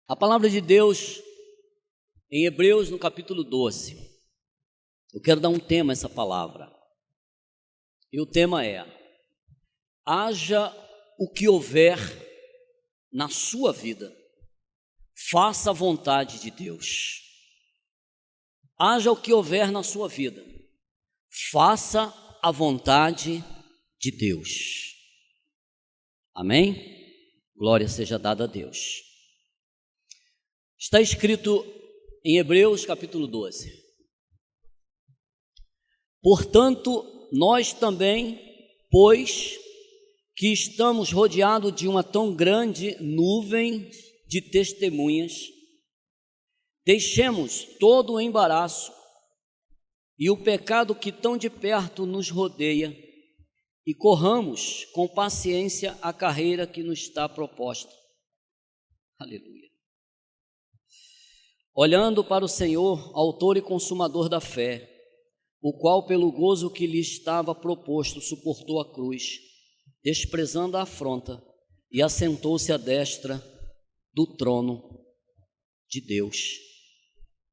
A palavra de Deus em Hebreus, no capítulo 12. Eu quero dar um tema a essa palavra. E o tema é: haja o que houver na sua vida, faça a vontade de Deus. Haja o que houver na sua vida, faça a vontade de Deus. Amém? Glória seja dada a Deus. Está escrito em Hebreus capítulo 12: portanto, nós também, pois que estamos rodeados de uma tão grande nuvem de testemunhas, deixemos todo o embaraço e o pecado que tão de perto nos rodeia e corramos com paciência a carreira que nos está proposta. Aleluia. Olhando para o Senhor, autor e consumador da fé, o qual pelo gozo que lhe estava proposto suportou a cruz, desprezando a afronta, e assentou-se à destra do trono de Deus.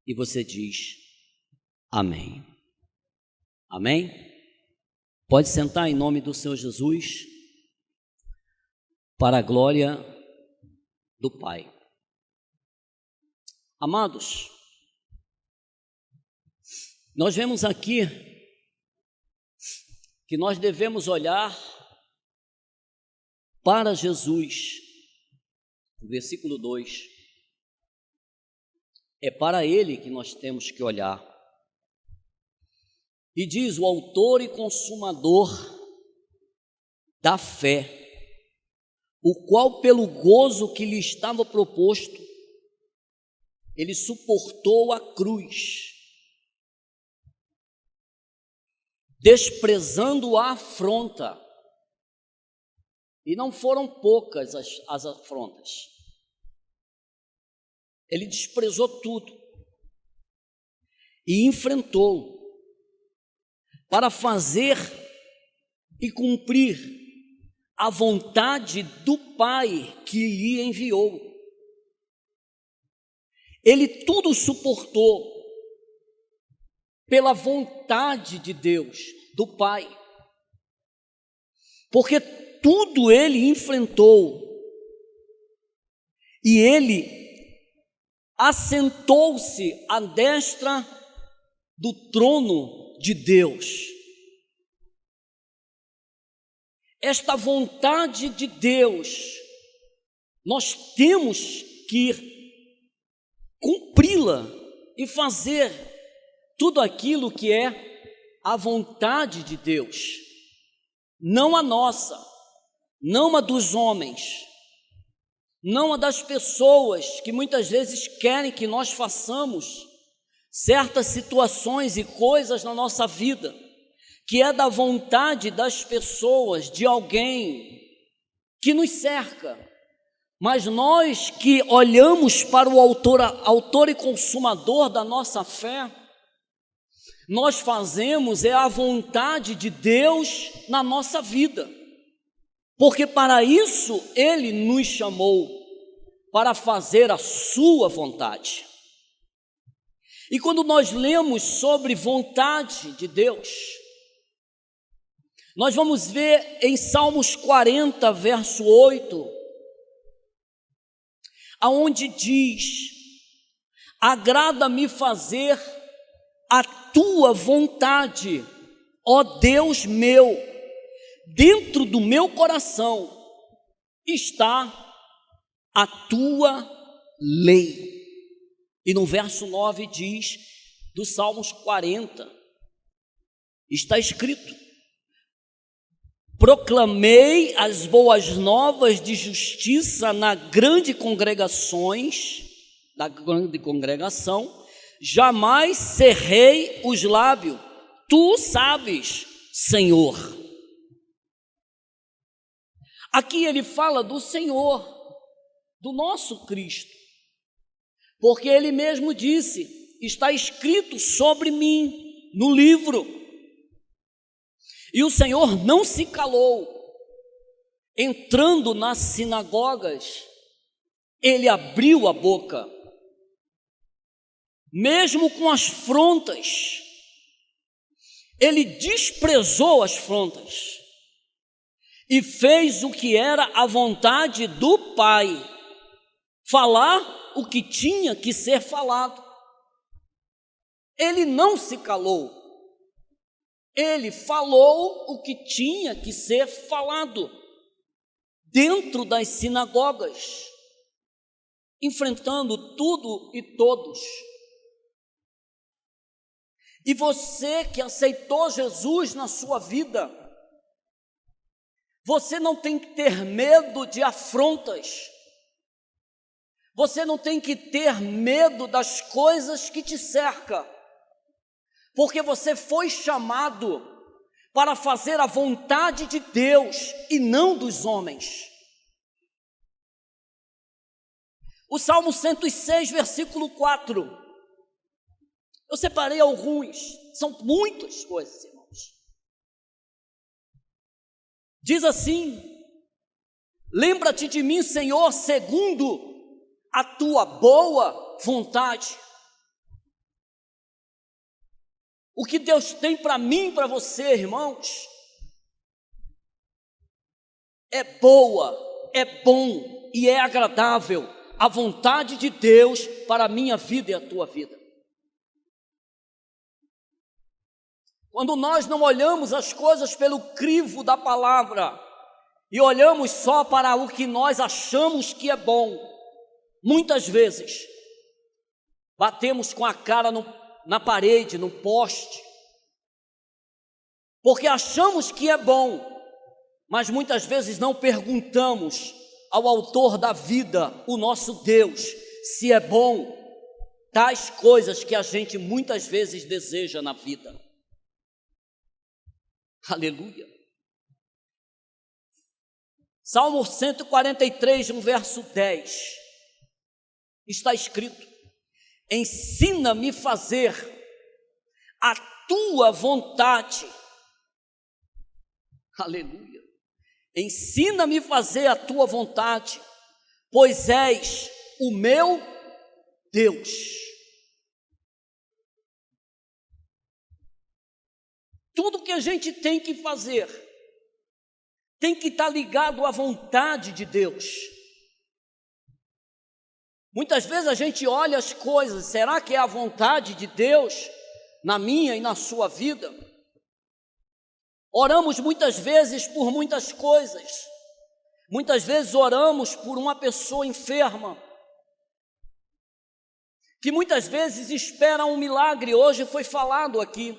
E você diz: amém. Amém? Pode sentar em nome do Senhor Jesus, para a glória do Pai. Amados, nós vemos aqui que nós devemos olhar para Jesus. O versículo 2, é para Ele que nós temos que olhar. E diz: o autor e consumador da fé, o qual pelo gozo que lhe estava proposto, ele suportou a cruz, desprezando a afronta. E não foram poucas as afrontas. Ele desprezou tudo e enfrentou para fazer e cumprir a vontade do Pai que lhe enviou. Ele tudo suportou pela vontade de Deus, do Pai, porque tudo ele enfrentou, e ele assentou-se à destra do trono de Deus. Esta vontade de Deus, nós temos que cumpri-la e fazer tudo aquilo que é a vontade de Deus, não a nossa, não a dos homens, não a das pessoas que muitas vezes querem que nós façamos certas situações e coisas na nossa vida, que é da vontade das pessoas, de alguém que nos cerca. Mas nós que olhamos para o autor e consumador da nossa fé, nós fazemos a vontade de Deus na nossa vida, porque para isso Ele nos chamou, para fazer a sua vontade. E quando nós lemos sobre vontade de Deus, nós vamos ver em Salmos 40, verso 8, aonde diz: agrada-me fazer a tua vontade, ó Deus meu, dentro do meu coração está a tua lei. E no verso 9 diz, do Salmos 40, está escrito: proclamei as boas novas de justiça na grande congregação, jamais cerrei os lábios, tu sabes, Senhor. Aqui ele fala do Senhor, do nosso Cristo, porque ele mesmo disse: está escrito sobre mim no livro. E o Senhor não se calou, entrando nas sinagogas, ele abriu a boca, mesmo com as afrontas, ele desprezou as afrontas e fez o que era a vontade do Pai, falar o que tinha que ser falado. Ele não se calou, ele falou o que tinha que ser falado dentro das sinagogas, enfrentando tudo e todos. E você que aceitou Jesus na sua vida, você não tem que ter medo de afrontas, você não tem que ter medo das coisas que te cercam, porque você foi chamado para fazer a vontade de Deus e não dos homens. O Salmo 106, versículo 4. Eu separei alguns, são muitas coisas, irmãos. Diz assim: lembra-te de mim, Senhor, segundo a tua boa vontade. O que Deus tem para mim e para você, irmãos, é boa, é bom e é agradável a vontade de Deus para a minha vida e a tua vida. Quando nós não olhamos as coisas pelo crivo da palavra e olhamos só para o que nós achamos que é bom, muitas vezes batemos com a cara na parede, no poste, porque achamos que é bom, mas muitas vezes não perguntamos ao autor da vida, o nosso Deus, se é bom tais coisas que a gente muitas vezes deseja na vida. Aleluia. Salmo 143, no verso 10, está escrito: ensina-me a fazer a tua vontade. Aleluia. Ensina-me a fazer a tua vontade, pois és o meu Deus. Tudo que a gente tem que fazer tem que estar ligado à vontade de Deus. Muitas vezes a gente olha as coisas, será que é a vontade de Deus na minha e na sua vida? Oramos muitas vezes por muitas coisas. Muitas vezes oramos por uma pessoa enferma, que muitas vezes espera um milagre. Hoje foi falado aqui.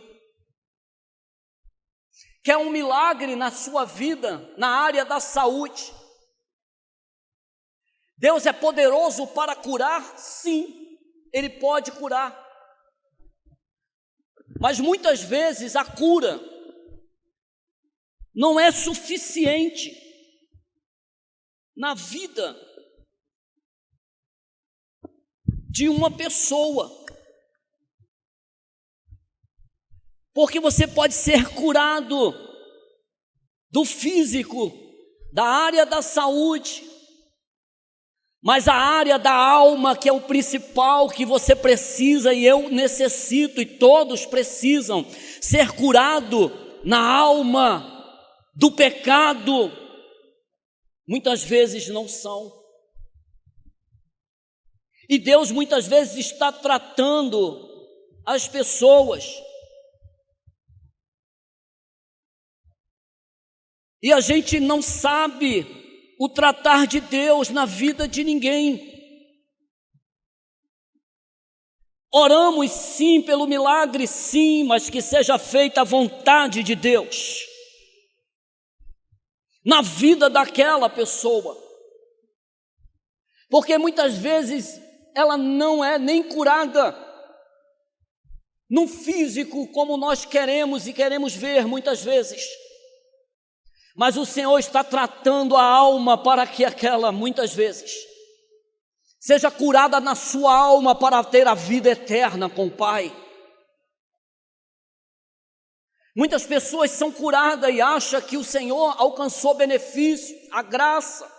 Quer um milagre na sua vida, na área da saúde. Deus é poderoso para curar? Sim, Ele pode curar. Mas muitas vezes a cura não é suficiente na vida de uma pessoa. Porque você pode ser curado do físico, da área da saúde, mas a área da alma, que é o principal que você precisa e eu necessito e todos precisam ser curado na alma do pecado, muitas vezes não são. E Deus muitas vezes está tratando as pessoas. E a gente não sabe o tratar de Deus na vida de ninguém. Oramos sim pelo milagre, sim, mas que seja feita a vontade de Deus na vida daquela pessoa. Porque muitas vezes ela não é nem curada no físico como nós queremos e queremos ver muitas vezes. Mas o Senhor está tratando a alma para que aquela, muitas vezes, seja curada na sua alma para ter a vida eterna com o Pai. Muitas pessoas são curadas e acham que o Senhor alcançou benefício, a graça.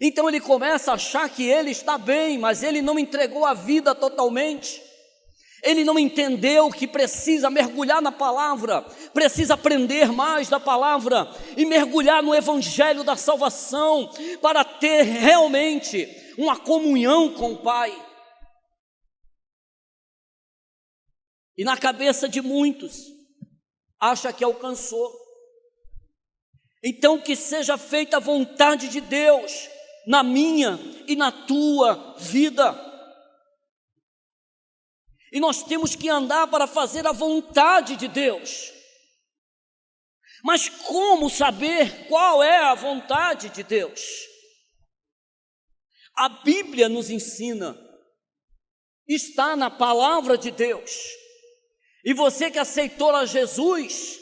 Então ele começa a achar que ele está bem, mas ele não entregou a vida totalmente. Ele não entendeu que precisa mergulhar na palavra, precisa aprender mais da palavra e mergulhar no evangelho da salvação para ter realmente uma comunhão com o Pai. E na cabeça de muitos, acha que alcançou. Então que seja feita a vontade de Deus na minha e na tua vida. E nós temos que andar para fazer a vontade de Deus. Mas como saber qual é a vontade de Deus? A Bíblia nos ensina, está na palavra de Deus. E você que aceitou a Jesus,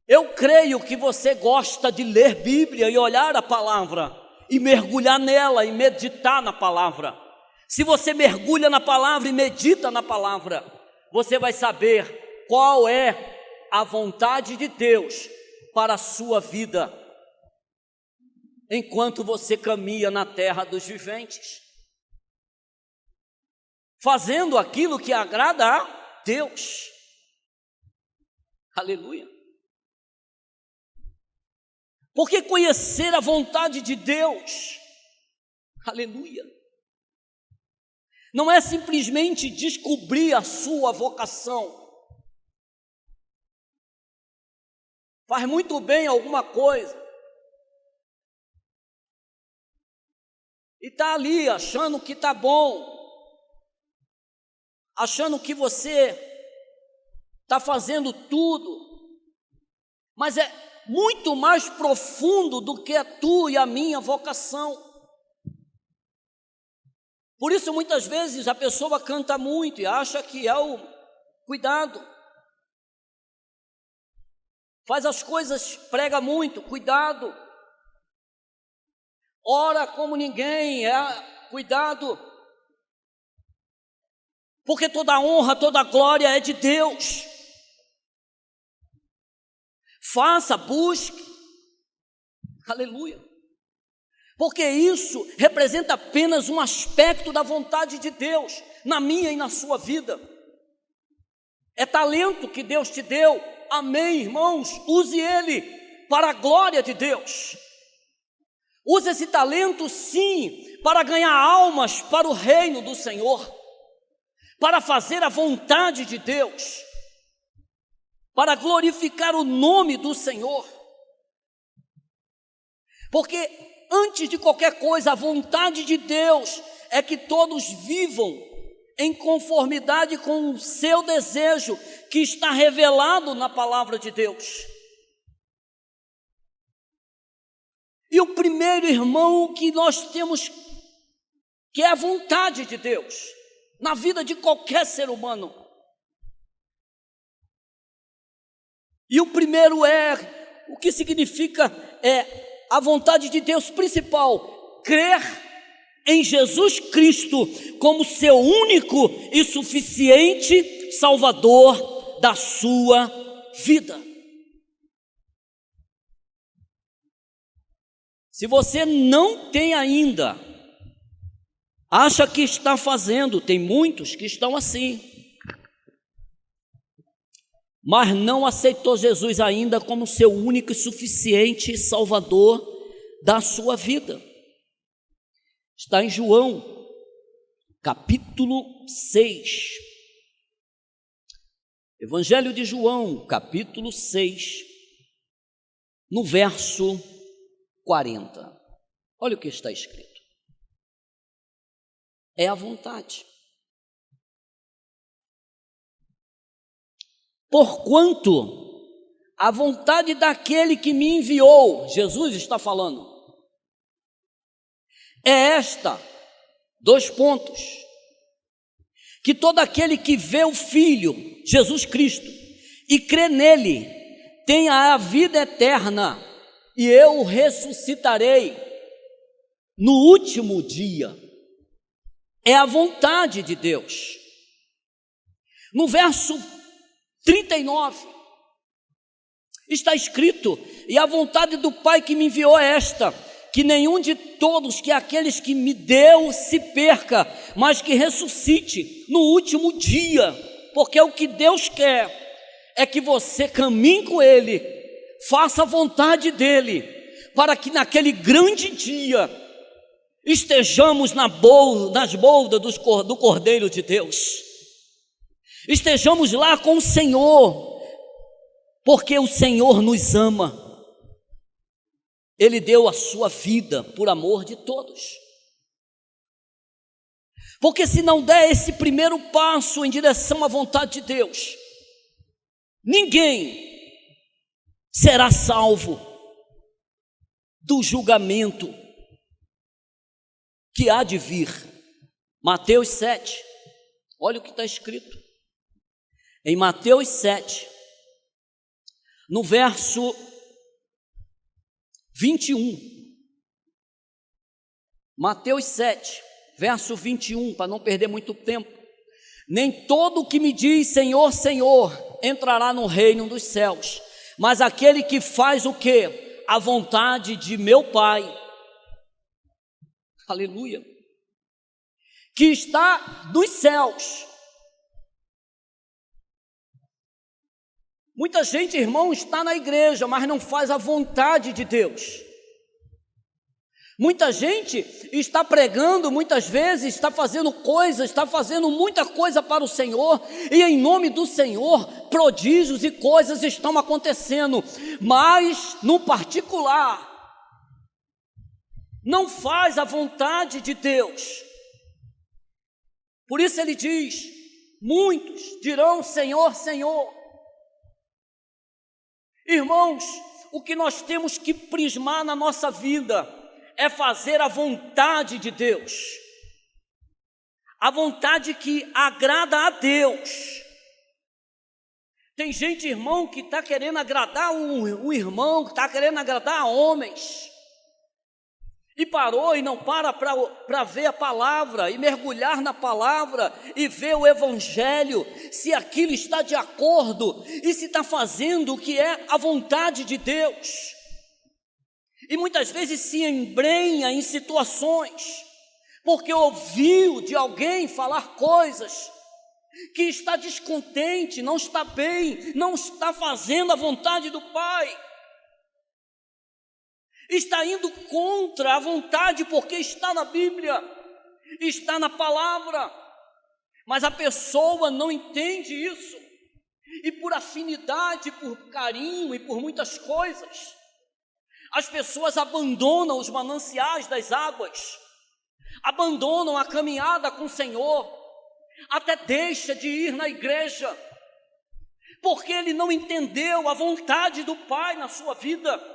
eu creio que você gosta de ler Bíblia e olhar a palavra, e mergulhar nela e meditar na palavra. Se você mergulha na palavra e medita na palavra, você vai saber qual é a vontade de Deus para a sua vida, enquanto você caminha na terra dos viventes, fazendo aquilo que agrada a Deus. Aleluia. Porque conhecer a vontade de Deus, aleluia, não é simplesmente descobrir a sua vocação. Faz muito bem alguma coisa e está ali achando que está bom, achando que você está fazendo tudo, mas é muito mais profundo do que a tua e a minha vocação. Por isso, muitas vezes, a pessoa canta muito e acha que é o cuidado. Faz as coisas, prega muito, cuidado. Ora como ninguém, cuidado. Porque toda a honra, toda a glória é de Deus. Faça, busque. Aleluia. Porque isso representa apenas um aspecto da vontade de Deus na minha e na sua vida. É talento que Deus te deu. Amém, irmãos? Use ele para a glória de Deus. Use esse talento, sim, para ganhar almas para o reino do Senhor, para fazer a vontade de Deus, para glorificar o nome do Senhor. Porque antes de qualquer coisa, a vontade de Deus é que todos vivam em conformidade com o seu desejo, que está revelado na palavra de Deus. E o primeiro, irmão, que nós temos, que é a vontade de Deus, na vida de qualquer ser humano. E o primeiro o que significa a vontade de Deus principal, crer em Jesus Cristo como seu único e suficiente Salvador da sua vida. Se você não tem ainda, acha que está fazendo, tem muitos que estão assim, mas não aceitou Jesus ainda como seu único e suficiente Salvador da sua vida. Está em João, capítulo 6. Evangelho de João, capítulo 6, no verso 40. Olha o que está escrito. É a vontade. Porquanto a vontade daquele que me enviou, Jesus está falando, é esta, 2 pontos, que todo aquele que vê o Filho, Jesus Cristo, e crê nele, tenha a vida eterna, e eu o ressuscitarei no último dia. É a vontade de Deus. No verso 39, está escrito: e a vontade do Pai que me enviou é esta, que nenhum de todos que aqueles que me deu se perca, mas que ressuscite no último dia, porque o que Deus quer é que você caminhe com Ele, faça a vontade dEle, para que naquele grande dia estejamos nas boldas do Cordeiro de Deus, estejamos lá com o Senhor, porque o Senhor nos ama, Ele deu a sua vida por amor de todos. Porque se não der esse primeiro passo em direção à vontade de Deus, ninguém será salvo do julgamento que há de vir. Mateus 7, olha o que está escrito. Em Mateus 7, no verso 21. Mateus 7, verso 21, para não perder muito tempo. Nem todo o que me diz Senhor, Senhor, entrará no reino dos céus, mas aquele que faz o quê? A vontade de meu Pai, aleluia, que está nos céus. Muita gente, irmão, está na igreja, mas não faz a vontade de Deus. Muita gente está pregando, muitas vezes está fazendo coisas, está fazendo muita coisa para o Senhor, e em nome do Senhor, prodígios e coisas estão acontecendo, mas no particular, não faz a vontade de Deus. Por isso ele diz: muitos dirão Senhor, Senhor. Irmãos, o que nós temos que prismar na nossa vida é fazer a vontade de Deus, a vontade que agrada a Deus. Tem gente, irmão, que está querendo agradar um irmão, que está querendo agradar homens, e parou e não para ver a palavra, e mergulhar na palavra, e ver o evangelho, se aquilo está de acordo, e se está fazendo o que é a vontade de Deus. E muitas vezes se embrenha em situações, porque ouviu de alguém falar coisas, que está descontente, não está bem, não está fazendo a vontade do Pai, está indo contra a vontade, porque está na Bíblia, está na palavra, mas a pessoa não entende isso, e por afinidade, por carinho e por muitas coisas, as pessoas abandonam os mananciais das águas, abandonam a caminhada com o Senhor, até deixa de ir na igreja, porque ele não entendeu a vontade do Pai na sua vida.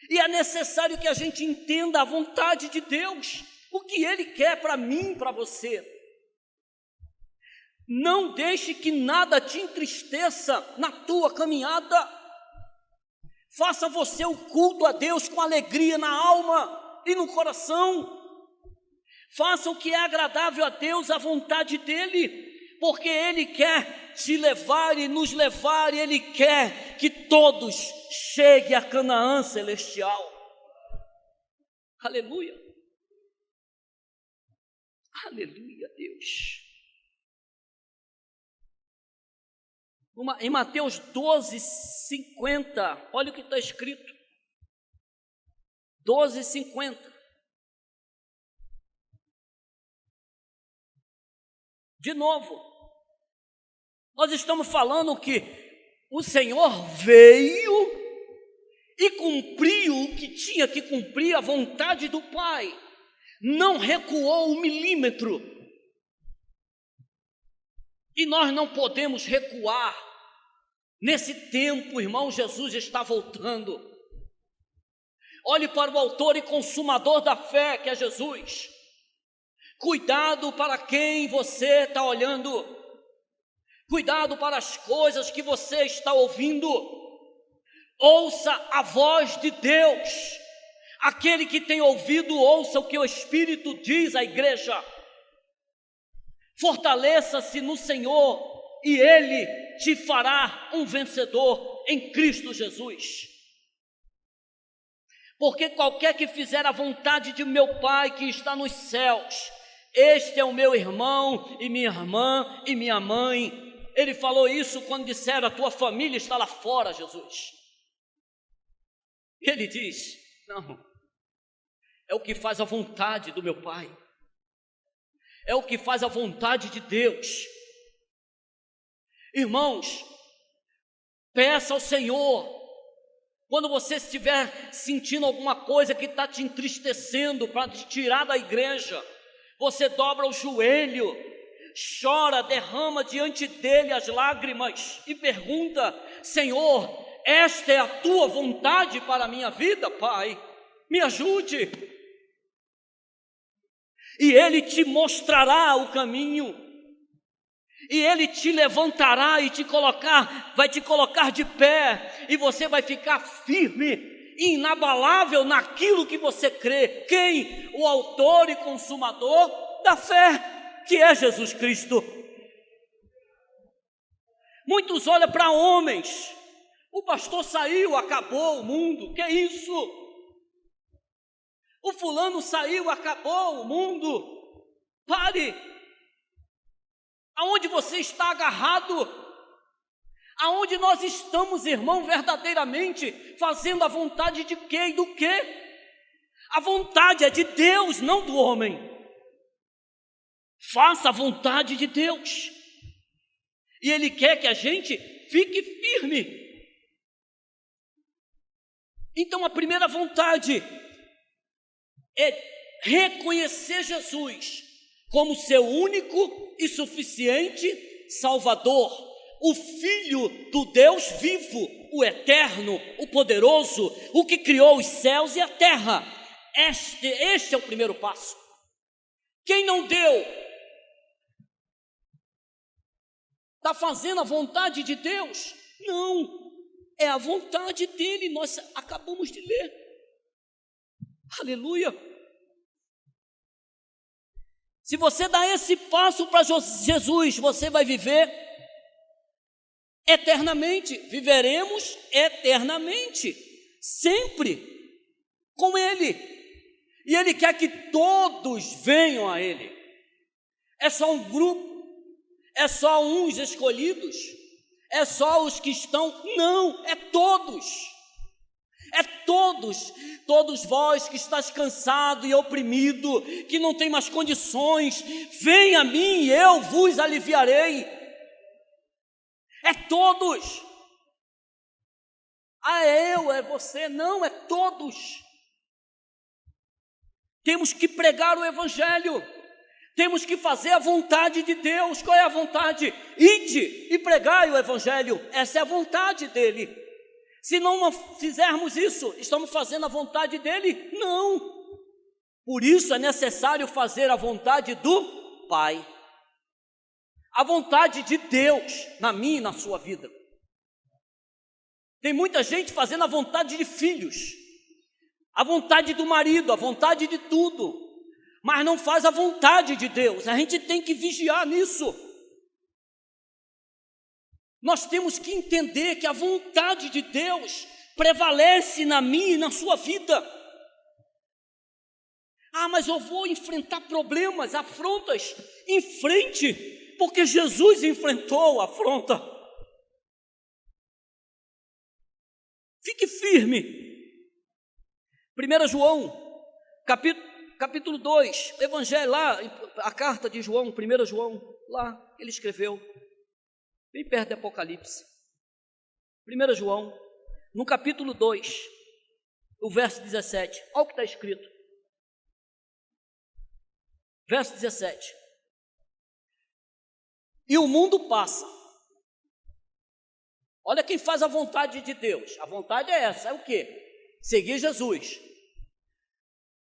E é necessário que a gente entenda a vontade de Deus, o que Ele quer para mim, para você. Não deixe que nada te entristeça na tua caminhada. Faça você o culto a Deus com alegria na alma e no coração. Faça o que é agradável a Deus, a vontade dEle, porque Ele quer te levar e nos levar, e Ele quer que todos cheguem a Canaã celestial. Aleluia. Aleluia, Deus. Em Mateus 12:50, olha o que está escrito. 12:50. De novo, nós estamos falando que o Senhor veio e cumpriu o que tinha que cumprir, a vontade do Pai, não recuou um milímetro, e nós não podemos recuar. Nesse tempo, irmão, Jesus está voltando. Olhe para o autor e consumador da fé, que é Jesus. Cuidado para quem você está olhando, cuidado para as coisas que você está ouvindo. Ouça a voz de Deus. Aquele que tem ouvido, ouça o que o Espírito diz à igreja. Fortaleça-se no Senhor e Ele te fará um vencedor em Cristo Jesus. porque qualquer que fizer a vontade de meu Pai que está nos céus, este é o meu irmão e minha irmã e minha mãe. Ele falou isso quando disseram: a tua família está lá fora, Jesus. Ele diz: não, é o que faz a vontade do meu Pai, é o que faz a vontade de Deus. Irmãos, peça ao Senhor, quando você estiver sentindo alguma coisa que está te entristecendo, para te tirar da igreja, você dobra o joelho, chora, derrama diante dele as lágrimas e pergunta: Senhor, esta é a tua vontade para a minha vida, Pai? Me ajude. E ele te mostrará o caminho, e ele te levantará e vai te colocar de pé, e você vai ficar firme e inabalável naquilo que você crê. Quem? O autor e consumador da fé, que é Jesus Cristo. Muitos olham para homens: o pastor saiu, acabou o mundo. Que é isso? O fulano saiu, acabou o mundo. Pare. Aonde você está agarrado? Aonde nós estamos, irmão, verdadeiramente fazendo a vontade de quê e do quê? A vontade é de Deus, não do homem. Faça a vontade de Deus, e Ele quer que a gente fique firme. Então a primeira vontade é reconhecer Jesus como seu único e suficiente Salvador, o Filho do Deus vivo, o eterno, o poderoso, o que criou os céus e a terra. Este é o primeiro passo. Quem não deu, está fazendo a vontade de Deus? Não, é a vontade dele. Nós acabamos de ler. Aleluia. Se você dá esse passo para Jesus, você vai viver eternamente. Viveremos eternamente, sempre com Ele. E Ele quer que todos venham a Ele. É só um grupo? É só uns escolhidos? É só os que estão? Não, é todos. É todos vós que estáis cansado e oprimido, que não tem mais condições, venha a mim e eu vos aliviarei. É todos. É eu, é você? Não, é todos. Temos que pregar o Evangelho, temos que fazer a vontade de Deus. Qual é a vontade? Ide e pregai o Evangelho. Essa é a vontade dele. Se não fizermos isso, estamos fazendo a vontade dele? Não. Por isso é necessário fazer a vontade do Pai, a vontade de Deus na minha e na sua vida. Tem muita gente fazendo a vontade de filhos, a vontade do marido, a vontade de tudo, mas não faz a vontade de Deus. A gente tem que vigiar nisso. Nós temos que entender que a vontade de Deus prevalece na minha e na sua vida. Mas eu vou enfrentar problemas, afrontas. Enfrente, porque Jesus enfrentou a afronta. Fique firme. 1 João, capítulo 2, Evangelho lá, a carta de João, 1 João, lá, ele escreveu. Bem perto de Apocalipse. 1 João, no capítulo 2, o verso 17. Olha o que está escrito. Verso 17. E o mundo passa. Olha quem faz a vontade de Deus. A vontade é essa, é o quê? Seguir Jesus.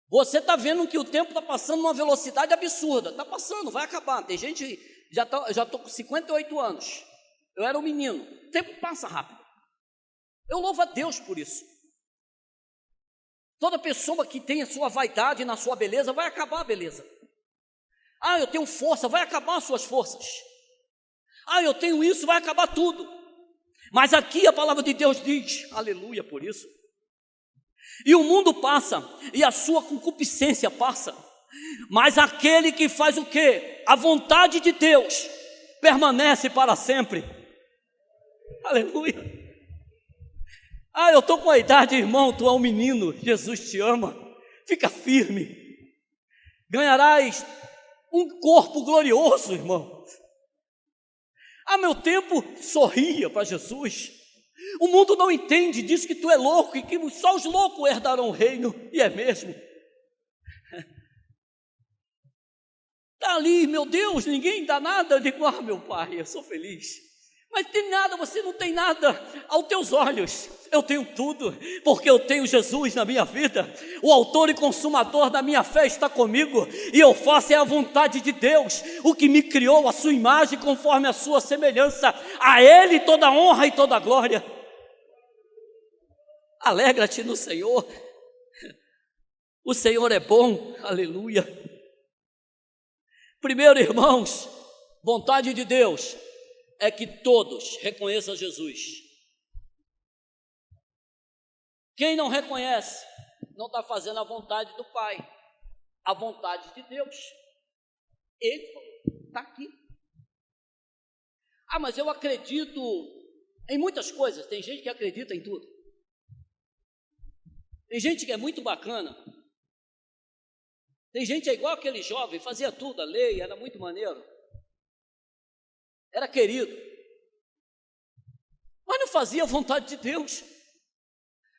Você está vendo que o tempo está passando numa velocidade absurda. Está passando, vai acabar. Tem gente, já estou com 58 anos. Eu era um menino. O tempo passa rápido. Eu louvo a Deus por isso. Toda pessoa que tem a sua vaidade na sua beleza, vai acabar a beleza. Eu tenho força, vai acabar as suas forças. Eu tenho isso, vai acabar tudo. Mas aqui a palavra de Deus diz, aleluia por isso, E o mundo passa, e a sua concupiscência passa, mas aquele que faz o quê? A vontade de Deus permanece para sempre. Aleluia. Eu estou com a idade, irmão, tu é um menino, Jesus te ama, fica firme, ganharás um corpo glorioso, irmão. Meu tempo, sorria para Jesus. O mundo não entende, diz que tu é louco e que só os loucos herdarão o reino, e é mesmo. Está ali, meu Deus, ninguém dá nada. Eu digo, meu Pai, eu sou feliz. Mas tem nada, você não tem nada aos teus olhos. Eu tenho tudo, porque eu tenho Jesus na minha vida. O autor e consumador da minha fé está comigo, e eu faço a vontade de Deus, o que me criou a sua imagem conforme a sua semelhança. A Ele toda a honra e toda a glória. Alegra-te no Senhor. O Senhor é bom, aleluia. Primeiro, irmãos, vontade de Deus é que todos reconheçam Jesus. Quem não reconhece, não está fazendo a vontade do Pai, a vontade de Deus. Ele está aqui. Mas eu acredito em muitas coisas. Tem gente que acredita em tudo. Tem gente que é muito bacana. Tem gente que é igual aquele jovem, fazia tudo, a lei, era muito maneiro. Era querido. Mas não fazia a vontade de Deus.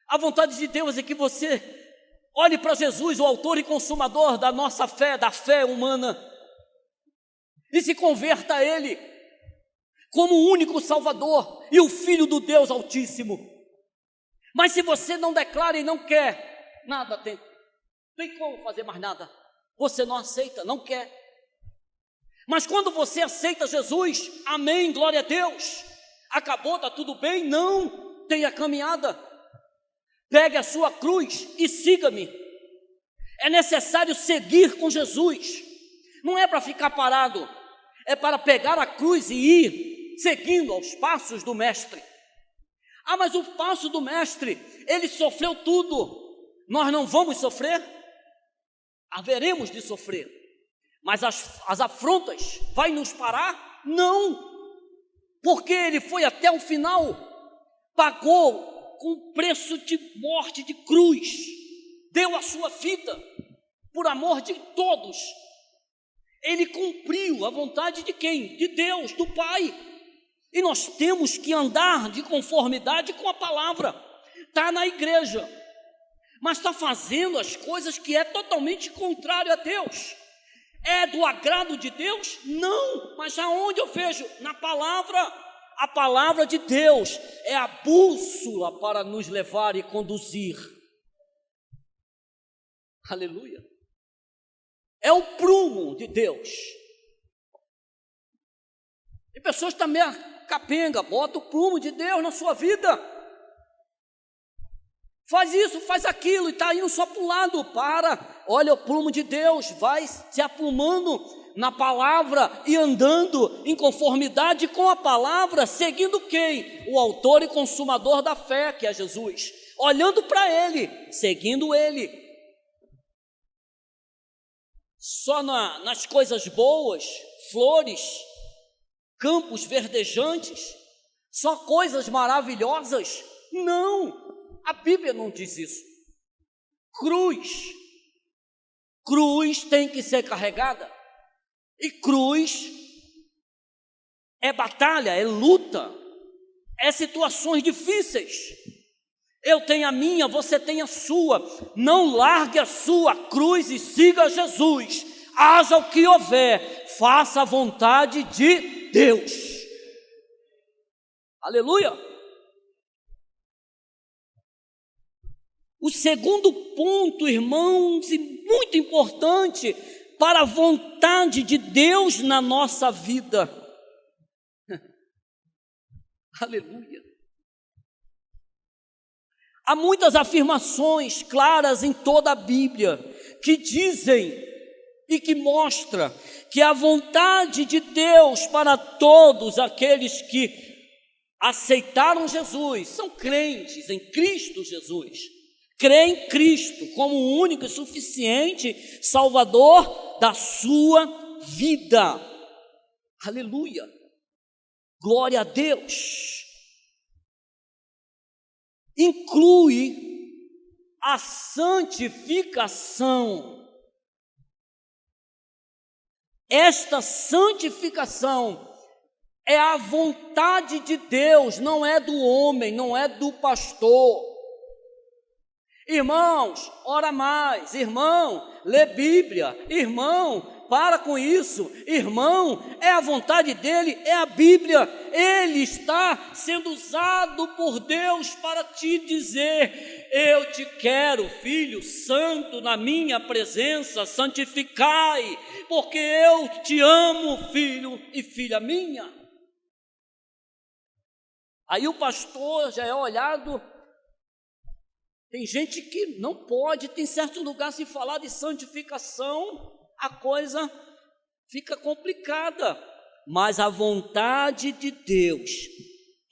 A vontade de Deus é que você olhe para Jesus, o autor e consumador da nossa fé, da fé humana, e se converta a Ele como o único Salvador e o Filho do Deus Altíssimo. Mas se você não declara e não quer, nada tem como fazer mais nada. Você não aceita, não quer. Mas quando você aceita Jesus, amém, glória a Deus, acabou, está tudo bem? Não, tem a caminhada. Pegue a sua cruz e siga-me. É necessário seguir com Jesus. Não é para ficar parado, é para pegar a cruz e ir seguindo aos passos do Mestre. Mas o passo do Mestre, ele sofreu tudo. Nós não vamos sofrer? Haveremos de sofrer. Mas as afrontas vai nos parar? Não. Porque ele foi até o final, pagou com preço de morte, de cruz, deu a sua vida por amor de todos. Ele cumpriu a vontade de quem? De Deus, do Pai. E nós temos que andar de conformidade com a palavra. Está na igreja, mas está fazendo as coisas que é totalmente contrário a Deus. É do agrado de Deus? Não, mas aonde eu vejo? Na palavra. A palavra de Deus é a bússola para nos levar e conduzir. Aleluia. É o prumo de Deus. E pessoas também capenga, bota o prumo de Deus na sua vida. Faz isso, faz aquilo, e está indo só para o lado. Olha o prumo de Deus, vai se aprumando na palavra e andando em conformidade com a palavra, seguindo quem? O autor e consumador da fé, que é Jesus. Olhando para Ele, seguindo Ele. Só nas coisas boas, flores, campos verdejantes, só coisas maravilhosas? Não, a Bíblia não diz isso. Cruz tem que ser carregada. E cruz é batalha, é luta, é situações difíceis. Eu tenho a minha, você tem a sua. Não largue a sua cruz e siga Jesus. Haja o que houver, faça a vontade de Deus. Aleluia. O segundo ponto, irmãos, e muito importante, para a vontade de Deus na nossa vida. Aleluia. Há muitas afirmações claras em toda a Bíblia que dizem e que mostram que a vontade de Deus para todos aqueles que aceitaram Jesus, são crentes em Cristo Jesus, crê em Cristo como o único e suficiente Salvador da sua vida. Aleluia! Glória a Deus! Inclui a santificação. Esta santificação é a vontade de Deus, não é do homem, não é do pastor. Irmãos, ora mais. Irmão, lê Bíblia. Irmão, para com isso. Irmão, é a vontade dele, é a Bíblia. Ele está sendo usado por Deus para te dizer: eu te quero, filho santo, na minha presença, santificai, porque eu te amo, filho e filha minha. Aí o pastor já é olhado. Tem gente que não pode, tem certo lugar, se falar de santificação, a coisa fica complicada. Mas a vontade de Deus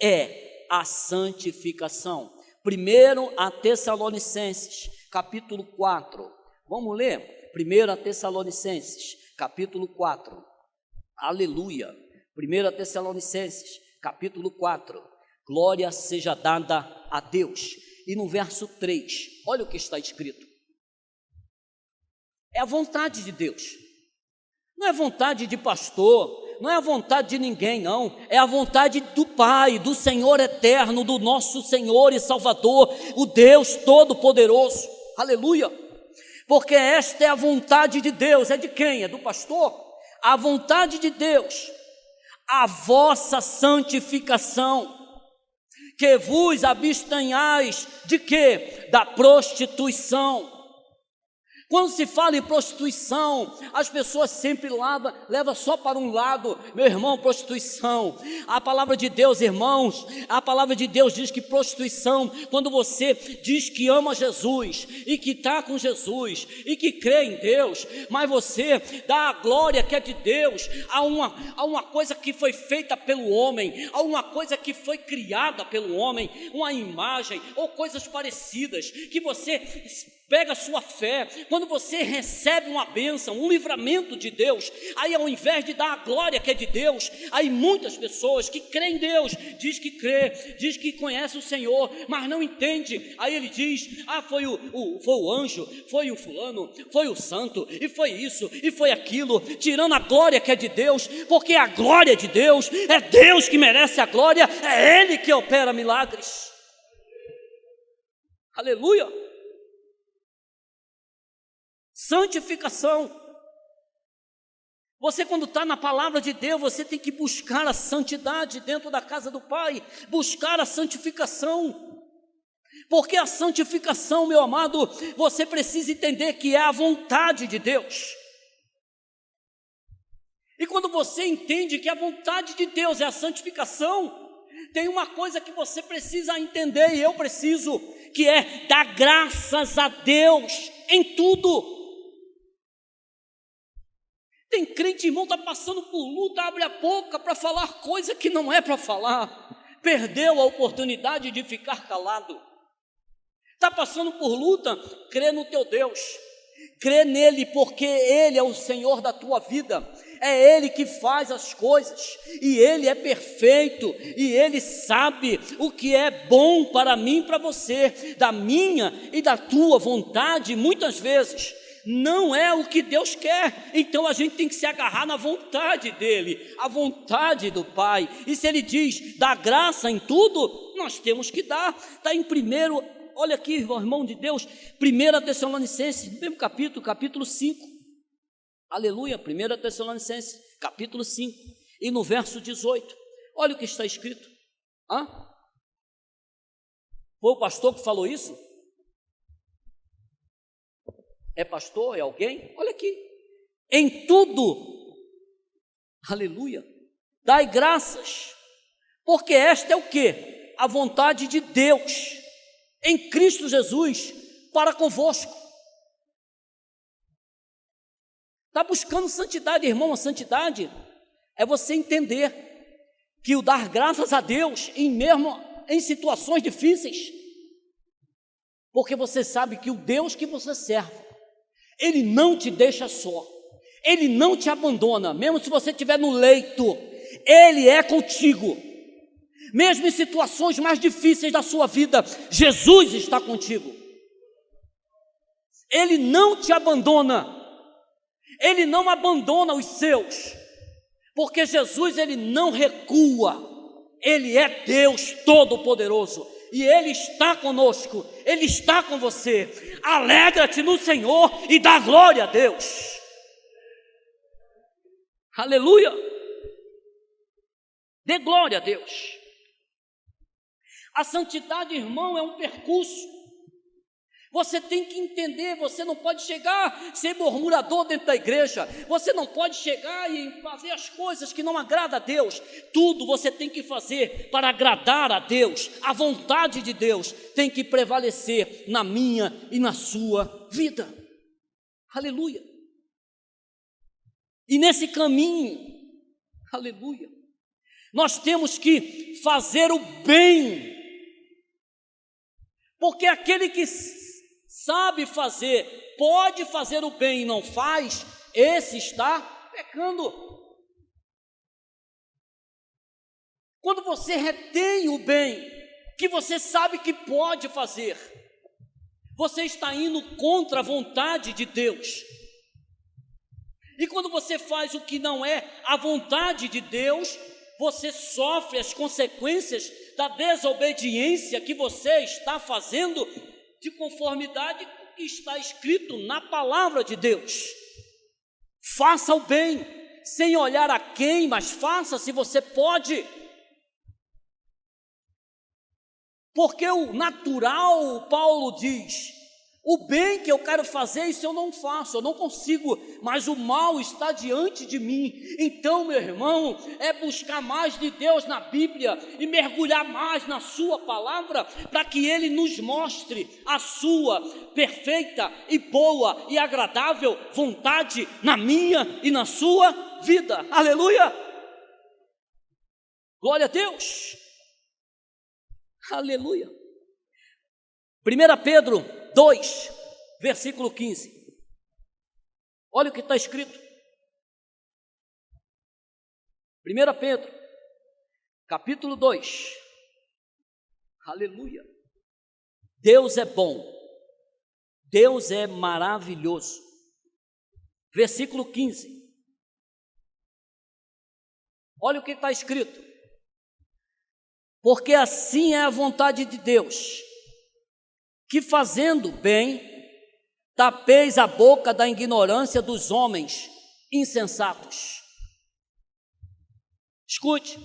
é a santificação. Primeiro a Tessalonicenses, capítulo 4. Vamos ler? Primeiro a Tessalonicenses, capítulo 4. Aleluia. Primeiro a Tessalonicenses, capítulo 4. Glória seja dada a Deus. E no verso 3, olha o que está escrito. É a vontade de Deus. Não é vontade de pastor, não é a vontade de ninguém, não. É a vontade do Pai, do Senhor eterno, do nosso Senhor e Salvador, o Deus Todo-Poderoso. Aleluia! Porque esta é a vontade de Deus. É de quem? É do pastor? A vontade de Deus, a vossa santificação, que vos abstenhais de quê? Da prostituição. Quando se fala em prostituição, as pessoas sempre levam só para um lado. Meu irmão, prostituição. A palavra de Deus, irmãos, a palavra de Deus diz que prostituição, quando você diz que ama Jesus, e que está com Jesus, e que crê em Deus, mas você dá a glória que é de Deus a uma coisa que foi feita pelo homem, a uma coisa que foi criada pelo homem, uma imagem, ou coisas parecidas, que você pega a sua fé. Quando você recebe uma bênção, um livramento de Deus, aí ao invés de dar a glória que é de Deus, aí muitas pessoas que creem em Deus, diz que crê, diz que conhece o Senhor, mas não entende. Aí ele diz: foi o anjo, foi o fulano, foi o santo, e foi isso, e foi aquilo, tirando a glória que é de Deus, porque a glória de Deus, é Deus que merece a glória, é Ele que opera milagres. Aleluia! Santificação. Você, quando está na palavra de Deus, você tem que buscar a santidade dentro da casa do Pai, buscar a santificação, porque a santificação, meu amado, você precisa entender que é a vontade de Deus. E quando você entende que a vontade de Deus é a santificação, tem uma coisa que você precisa entender, e eu preciso, que é dar graças a Deus em tudo. Tem crente, irmão, está passando por luta, abre a boca para falar coisa que não é para falar, perdeu a oportunidade de ficar calado. Está passando por luta, crê no teu Deus, crê nele, porque Ele é o Senhor da tua vida, é Ele que faz as coisas, e Ele é perfeito, e Ele sabe o que é bom para mim e para você, da minha e da tua vontade. Muitas vezes não é o que Deus quer, então a gente tem que se agarrar na vontade dEle, a vontade do Pai. E se Ele diz, dá graça em tudo, nós temos que dar. Está em primeiro, olha aqui, irmão de Deus, 1 Tessalonicenses, mesmo capítulo 5, aleluia, 1 Tessalonicenses, capítulo 5, e no verso 18, olha o que está escrito. Foi o pastor que falou isso? É pastor? É alguém? Olha aqui, em tudo, aleluia, dai graças, porque esta é o quê? A vontade de Deus, em Cristo Jesus, para convosco. Está buscando santidade, irmão. A santidade é você entender que o dar graças a Deus, mesmo em situações difíceis, porque você sabe que o Deus que você serve, Ele não te deixa só, Ele não te abandona, mesmo se você estiver no leito, Ele é contigo, mesmo em situações mais difíceis da sua vida, Jesus está contigo, Ele não te abandona, Ele não abandona os seus, porque Jesus, Ele não recua, Ele é Deus Todo-Poderoso, e Ele está conosco, Ele está com você. Alegra-te no Senhor e dá glória a Deus. Aleluia. Dê glória a Deus. A santidade, irmão, é um percurso. Você tem que entender, você não pode chegar ser murmurador dentro da igreja, você não pode chegar e fazer as coisas que não agradam a Deus. Tudo você tem que fazer para agradar a Deus. A vontade de Deus tem que prevalecer na minha e na sua vida. Aleluia. E nesse caminho, aleluia, nós temos que fazer o bem, porque aquele que sabe fazer, pode fazer o bem e não faz, esse está pecando. Quando você retém o bem, que você sabe que pode fazer, você está indo contra a vontade de Deus. E quando você faz o que não é a vontade de Deus, você sofre as consequências da desobediência que você está fazendo, de conformidade com o que está escrito na palavra de Deus. Faça o bem, sem olhar a quem, mas faça se você pode. Porque o natural, Paulo diz, o bem que eu quero fazer, isso eu não faço, eu não consigo, mas o mal está diante de mim. Então, meu irmão, é buscar mais de Deus na Bíblia e mergulhar mais na sua palavra, para que Ele nos mostre a sua perfeita e boa e agradável vontade na minha e na sua vida. Aleluia! Glória a Deus! Aleluia! 1 Pedro 2, versículo 15. Olha o que está escrito. 1 Pedro, capítulo 2. Aleluia. Deus é bom. Deus é maravilhoso. Versículo 15. Olha o que está escrito. Porque assim é a vontade de Deus, que fazendo bem, tapeis a boca da ignorância dos homens insensatos. Escute,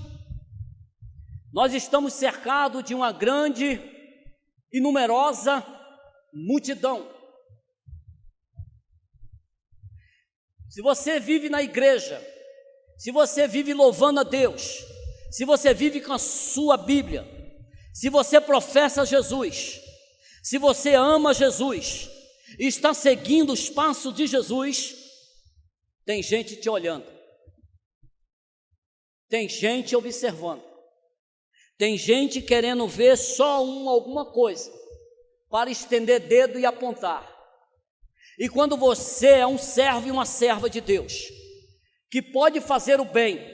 nós estamos cercados de uma grande e numerosa multidão. Se você vive na igreja, se você vive louvando a Deus, se você vive com a sua Bíblia, se você professa Jesus, se você ama Jesus e está seguindo os passos de Jesus, tem gente te olhando, tem gente observando, tem gente querendo ver só alguma coisa para estender dedo e apontar. E quando você é um servo e uma serva de Deus, que pode fazer o bem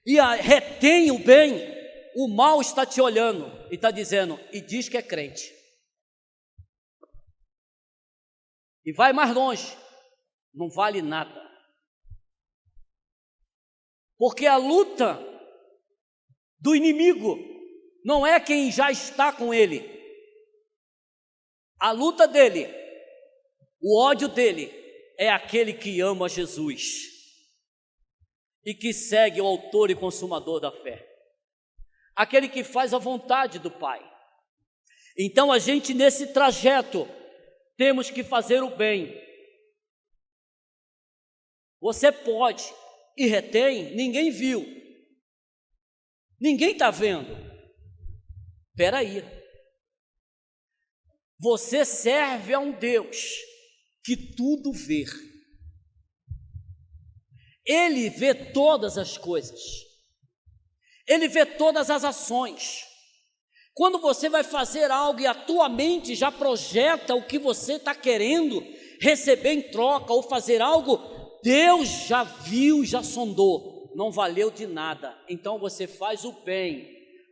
e retém o bem, o mal está te olhando e está dizendo, e diz que é crente. E vai mais longe, não vale nada. Porque a luta do inimigo não é quem já está com ele. A luta dele, o ódio dele, é aquele que ama Jesus e que segue o autor e consumador da fé, aquele que faz a vontade do Pai. Então a gente, nesse trajeto, temos que fazer o bem. Você pode e retém, ninguém viu, ninguém está vendo. Espera aí, você serve a um Deus que tudo vê. Ele vê todas as coisas, Ele vê todas as ações. Quando você vai fazer algo e a tua mente já projeta o que você está querendo receber em troca ou fazer algo, Deus já viu, já sondou, não valeu de nada. Então você faz o bem,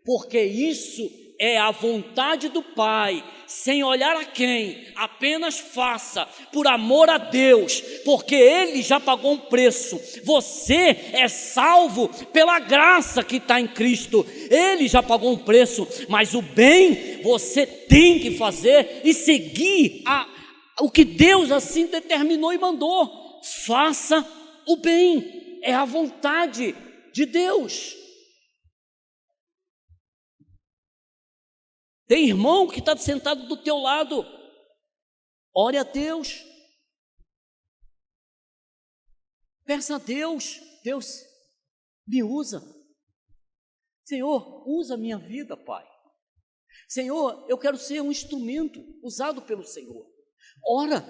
porque isso é a vontade do Pai, sem olhar a quem, apenas faça, por amor a Deus, porque Ele já pagou um preço. Você é salvo pela graça que está em Cristo, Ele já pagou um preço, mas o bem você tem que fazer e seguir o que Deus assim determinou e mandou. Faça o bem, é a vontade de Deus. Tem irmão que está sentado do teu lado, ore a Deus, peça a Deus, Deus me usa, Senhor, usa a minha vida, Pai, Senhor, eu quero ser um instrumento usado pelo Senhor. Ora,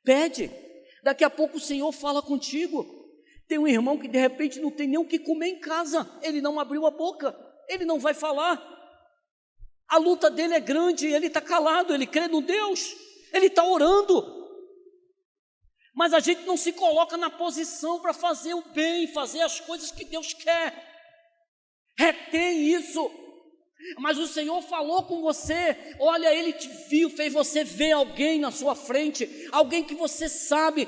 pede, daqui a pouco o Senhor fala contigo. Tem um irmão que de repente não tem nem o que comer em casa, ele não abriu a boca, ele não vai falar. A luta dele é grande, ele está calado, ele crê no Deus, ele está orando, mas a gente não se coloca na posição para fazer o bem, fazer as coisas que Deus quer, retém isso. Mas o Senhor falou com você, olha, Ele te viu, fez você ver alguém na sua frente, alguém que você sabe,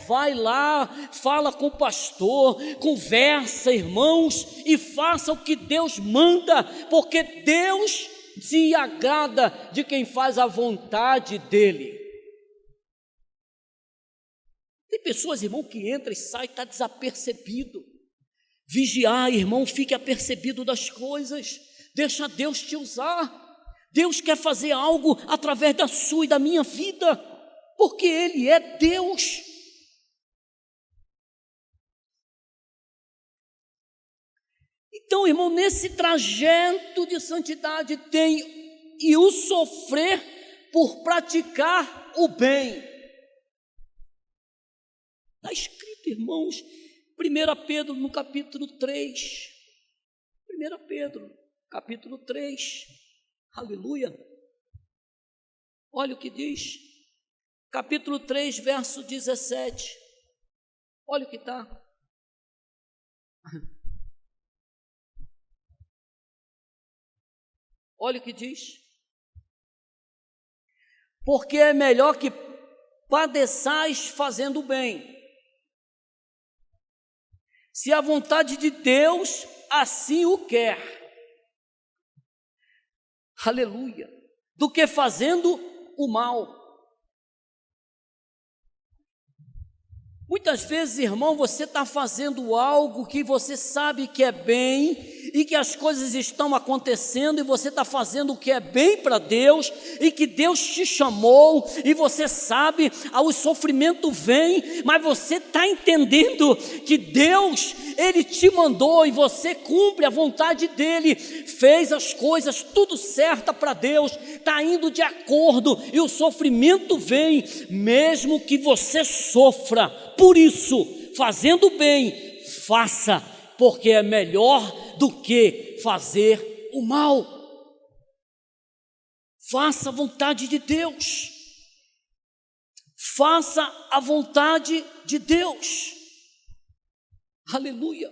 vai lá, fala com o pastor, conversa, irmãos, e faça o que Deus manda, porque Deus se agrada de quem faz a vontade dEle. Tem pessoas, irmão, que entra e sai, está desapercebido. Vigiar, irmão, fique apercebido das coisas, deixa Deus te usar. Deus quer fazer algo através da sua e da minha vida, porque Ele é Deus. Então, irmão, nesse trajeto de santidade tem e o sofrer por praticar o bem. Está escrito, irmãos, 1 Pedro no capítulo 3, 1 Pedro, capítulo 3, aleluia, olha o que diz, capítulo 3, verso 17, olha o que está, olha o que diz, porque é melhor que padeçais fazendo o bem, se a vontade de Deus assim o quer, aleluia, do que fazendo o mal. Muitas vezes, irmão, você está fazendo algo que você sabe que é bem e que as coisas estão acontecendo e você está fazendo o que é bem para Deus e que Deus te chamou e você sabe, o sofrimento vem, mas você está entendendo que Deus, Ele te mandou e você cumpre a vontade dEle, fez as coisas tudo certa para Deus, está indo de acordo e o sofrimento vem, mesmo que você sofra. Por isso, fazendo bem, faça, porque é melhor do que fazer o mal. Faça a vontade de Deus. Faça a vontade de Deus. Aleluia.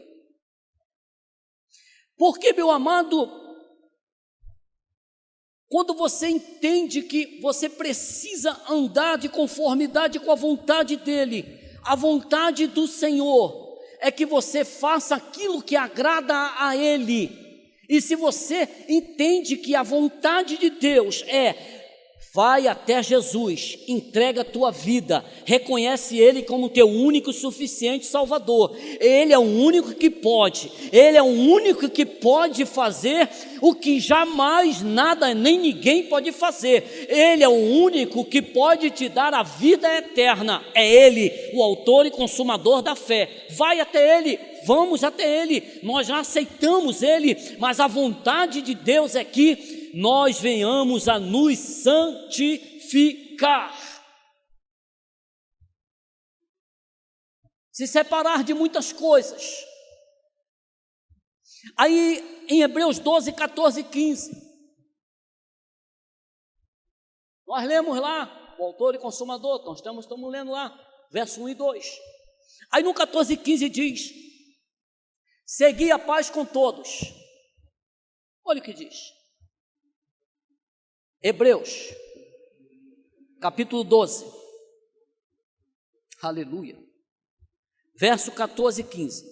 Porque, meu amado, quando você entende que você precisa andar de conformidade com a vontade dEle, a vontade do Senhor é que você faça aquilo que agrada a Ele. E se você entende que a vontade de Deus vai até Jesus, entrega a tua vida, reconhece Ele como teu único e suficiente Salvador. Ele é o único que pode, Ele é o único que pode fazer o que jamais nada nem ninguém pode fazer. Ele é o único que pode te dar a vida eterna. É Ele, o autor e consumador da fé. Vai até Ele, vamos até Ele. Nós já aceitamos Ele, mas a vontade de Deus é que nós venhamos a nos santificar, se separar de muitas coisas. Aí em Hebreus 12, 14 e 15, Nós lemos lá, o autor e consumador, nós estamos lendo lá, verso 1 e 2. Aí no 14:15 diz: segui a paz com todos. Olha o que diz. Hebreus, capítulo 12. Aleluia. Verso 14 e 15.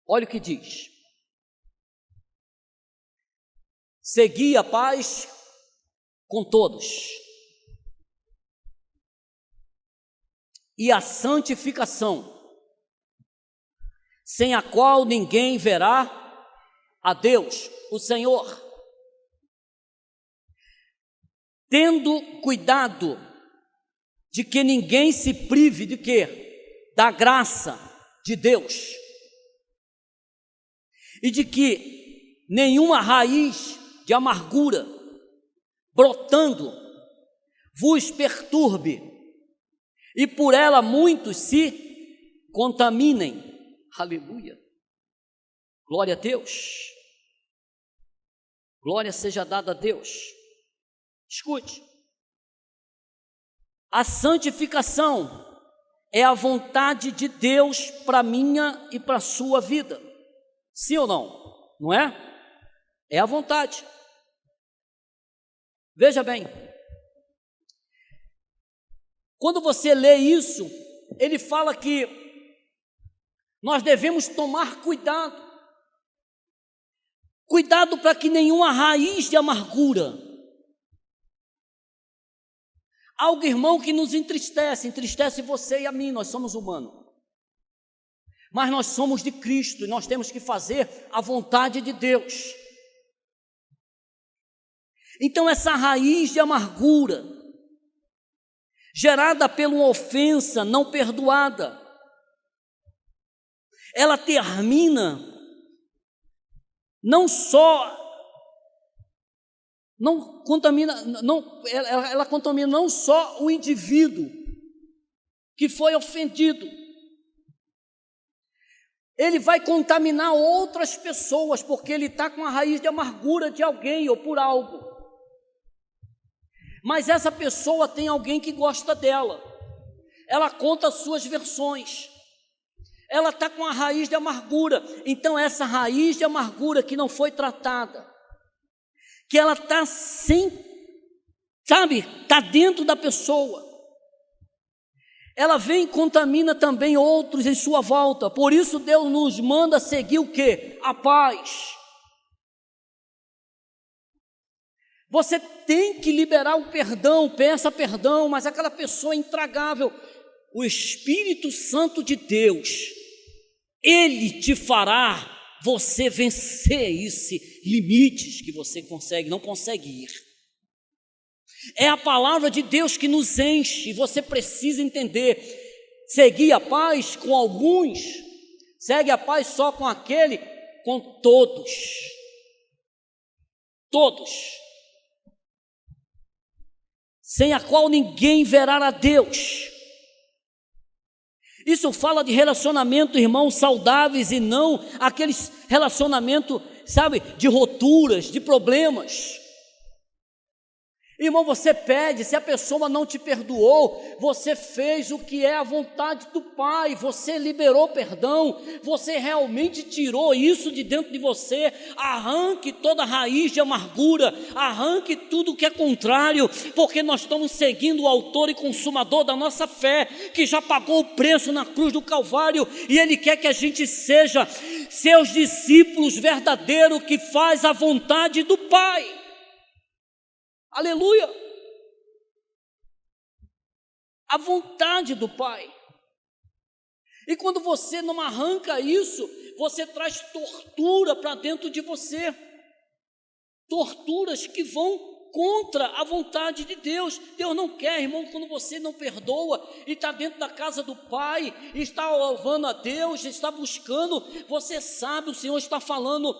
Olha o que diz. Segui a paz com todos e a santificação, sem a qual ninguém verá a Deus, o Senhor. Tendo cuidado de que ninguém se prive de quê? Da graça de Deus. E de que nenhuma raiz de amargura brotando vos perturbe, e por ela muitos se contaminem. Aleluia. Glória a Deus. Glória seja dada a Deus. Escute. A santificação é a vontade de Deus para a minha e para a sua vida. Sim ou não? Não é? É a vontade. Veja bem. Quando você lê isso, ele fala que nós devemos tomar cuidado. Cuidado para que nenhuma raiz de amargura, algo, irmão, que nos entristece você e a mim, nós somos humanos. Mas nós somos de Cristo e nós temos que fazer a vontade de Deus. Então essa raiz de amargura, gerada por uma ofensa não perdoada, ela termina ela contamina não só o indivíduo que foi ofendido, ele vai contaminar outras pessoas, porque ele está com a raiz de amargura de alguém ou por algo. Mas essa pessoa tem alguém que gosta dela, ela conta as suas versões, ela está com a raiz de amargura. Então essa raiz de amargura que não foi tratada, que ela está está dentro da pessoa, ela vem e contamina também outros em sua volta. Por isso Deus nos manda seguir o quê? A paz. Você tem que liberar o perdão, peça perdão, mas aquela pessoa é intragável. O Espírito Santo de Deus, ele te fará você vencer esses limites que você não consegue ir. É a palavra de Deus que nos enche, você precisa entender. Seguir a paz com alguns, segue a paz só com aquele, com todos. Todos. Sem a qual ninguém verá a Deus. Isso fala de relacionamento, irmãos, saudáveis e não aqueles relacionamentos, de roturas, de problemas. Irmão, você pede, se a pessoa não te perdoou, você fez o que é a vontade do Pai, você liberou perdão, você realmente tirou isso de dentro de você. Arranque toda raiz de amargura, arranque tudo que é contrário, porque nós estamos seguindo o autor e consumador da nossa fé, que já pagou o preço na cruz do Calvário, e Ele quer que a gente seja seus discípulos verdadeiros, que faz a vontade do Pai. Aleluia! A vontade do Pai. E quando você não arranca isso, você traz tortura para dentro de você. Torturas que vão contra a vontade de Deus. Deus não quer, irmão, quando você não perdoa e está dentro da casa do Pai, está louvando a Deus, está buscando, você sabe, o Senhor está falando,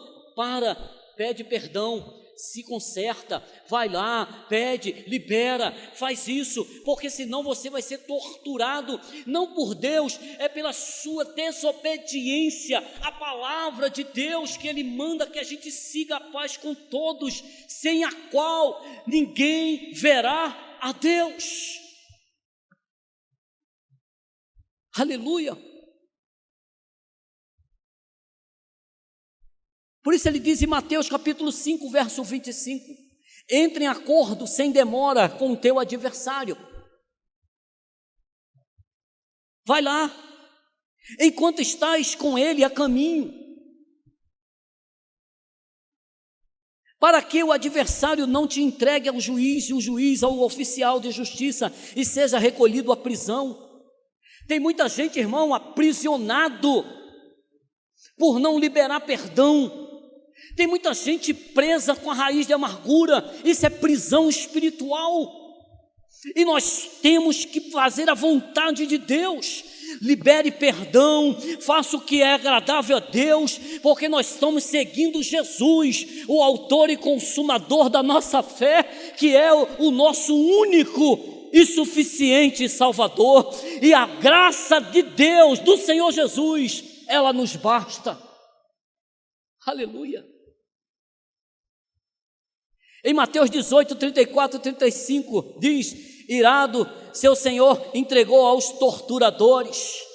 pede perdão. se conserta, vai lá, pede, libera, faz isso, porque senão você vai ser torturado, não por Deus, é pela sua desobediência à palavra de Deus, que Ele manda que a gente siga a paz com todos, sem a qual ninguém verá a Deus. Aleluia. Por isso ele diz em Mateus capítulo 5, verso 25, entre em acordo sem demora com o teu adversário. Vai lá, enquanto estás com ele a caminho, para que o adversário não te entregue ao juiz, e o juiz ao oficial de justiça, e seja recolhido à prisão. Tem muita gente, irmão, aprisionado por não liberar perdão. Tem muita gente presa com a raiz de amargura. Isso é prisão espiritual. E nós temos que fazer a vontade de Deus. Libere perdão, faça o que é agradável a Deus, porque nós estamos seguindo Jesus, o autor e consumador da nossa fé, que é o nosso único e suficiente Salvador. E a graça de Deus, do Senhor Jesus, ela nos basta. Aleluia. Em Mateus 18, 34 e 35 diz: irado, seu senhor entregou aos torturadores,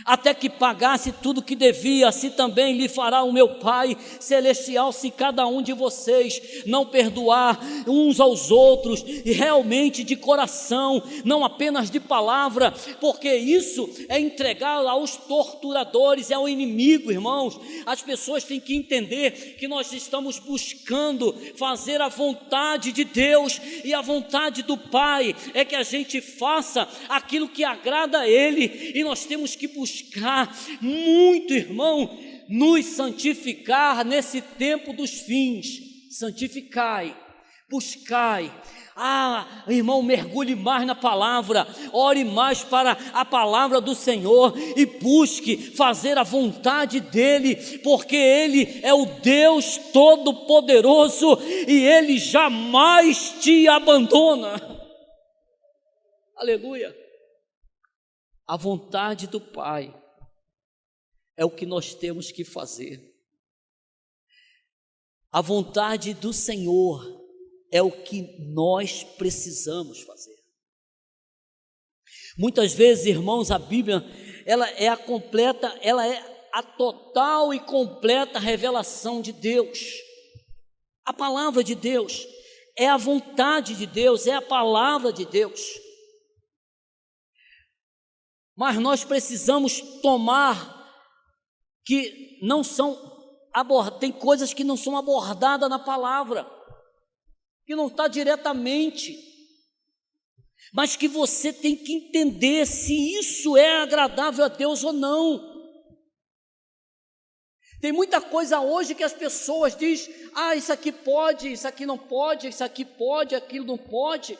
até que pagasse tudo que devia. Assim também lhe fará o meu Pai celestial, se cada um de vocês não perdoar uns aos outros, e realmente de coração, não apenas de palavra, porque isso é entregar aos torturadores, é o inimigo, irmãos. As pessoas têm que entender que nós estamos buscando fazer a vontade de Deus, e a vontade do Pai é que a gente faça aquilo que agrada a Ele, e nós temos que buscar muito, irmão, nos santificar nesse tempo dos fins. Santificai, buscai. Irmão, mergulhe mais na palavra, ore mais para a palavra do Senhor e busque fazer a vontade dEle, porque Ele é o Deus Todo-Poderoso e Ele jamais te abandona. Aleluia. A vontade do Pai é o que nós temos que fazer. A vontade do Senhor é o que nós precisamos fazer. Muitas vezes, irmãos, a Bíblia, ela é a total e completa revelação de Deus. A palavra de Deus é a vontade de Deus, é a palavra de Deus. Mas nós precisamos tomar que não são abordadas, tem coisas que não são abordadas na palavra, que não está diretamente, mas que você tem que entender se isso é agradável a Deus ou não. Tem muita coisa hoje que as pessoas dizem: isso aqui pode, isso aqui não pode, isso aqui pode, aquilo não pode,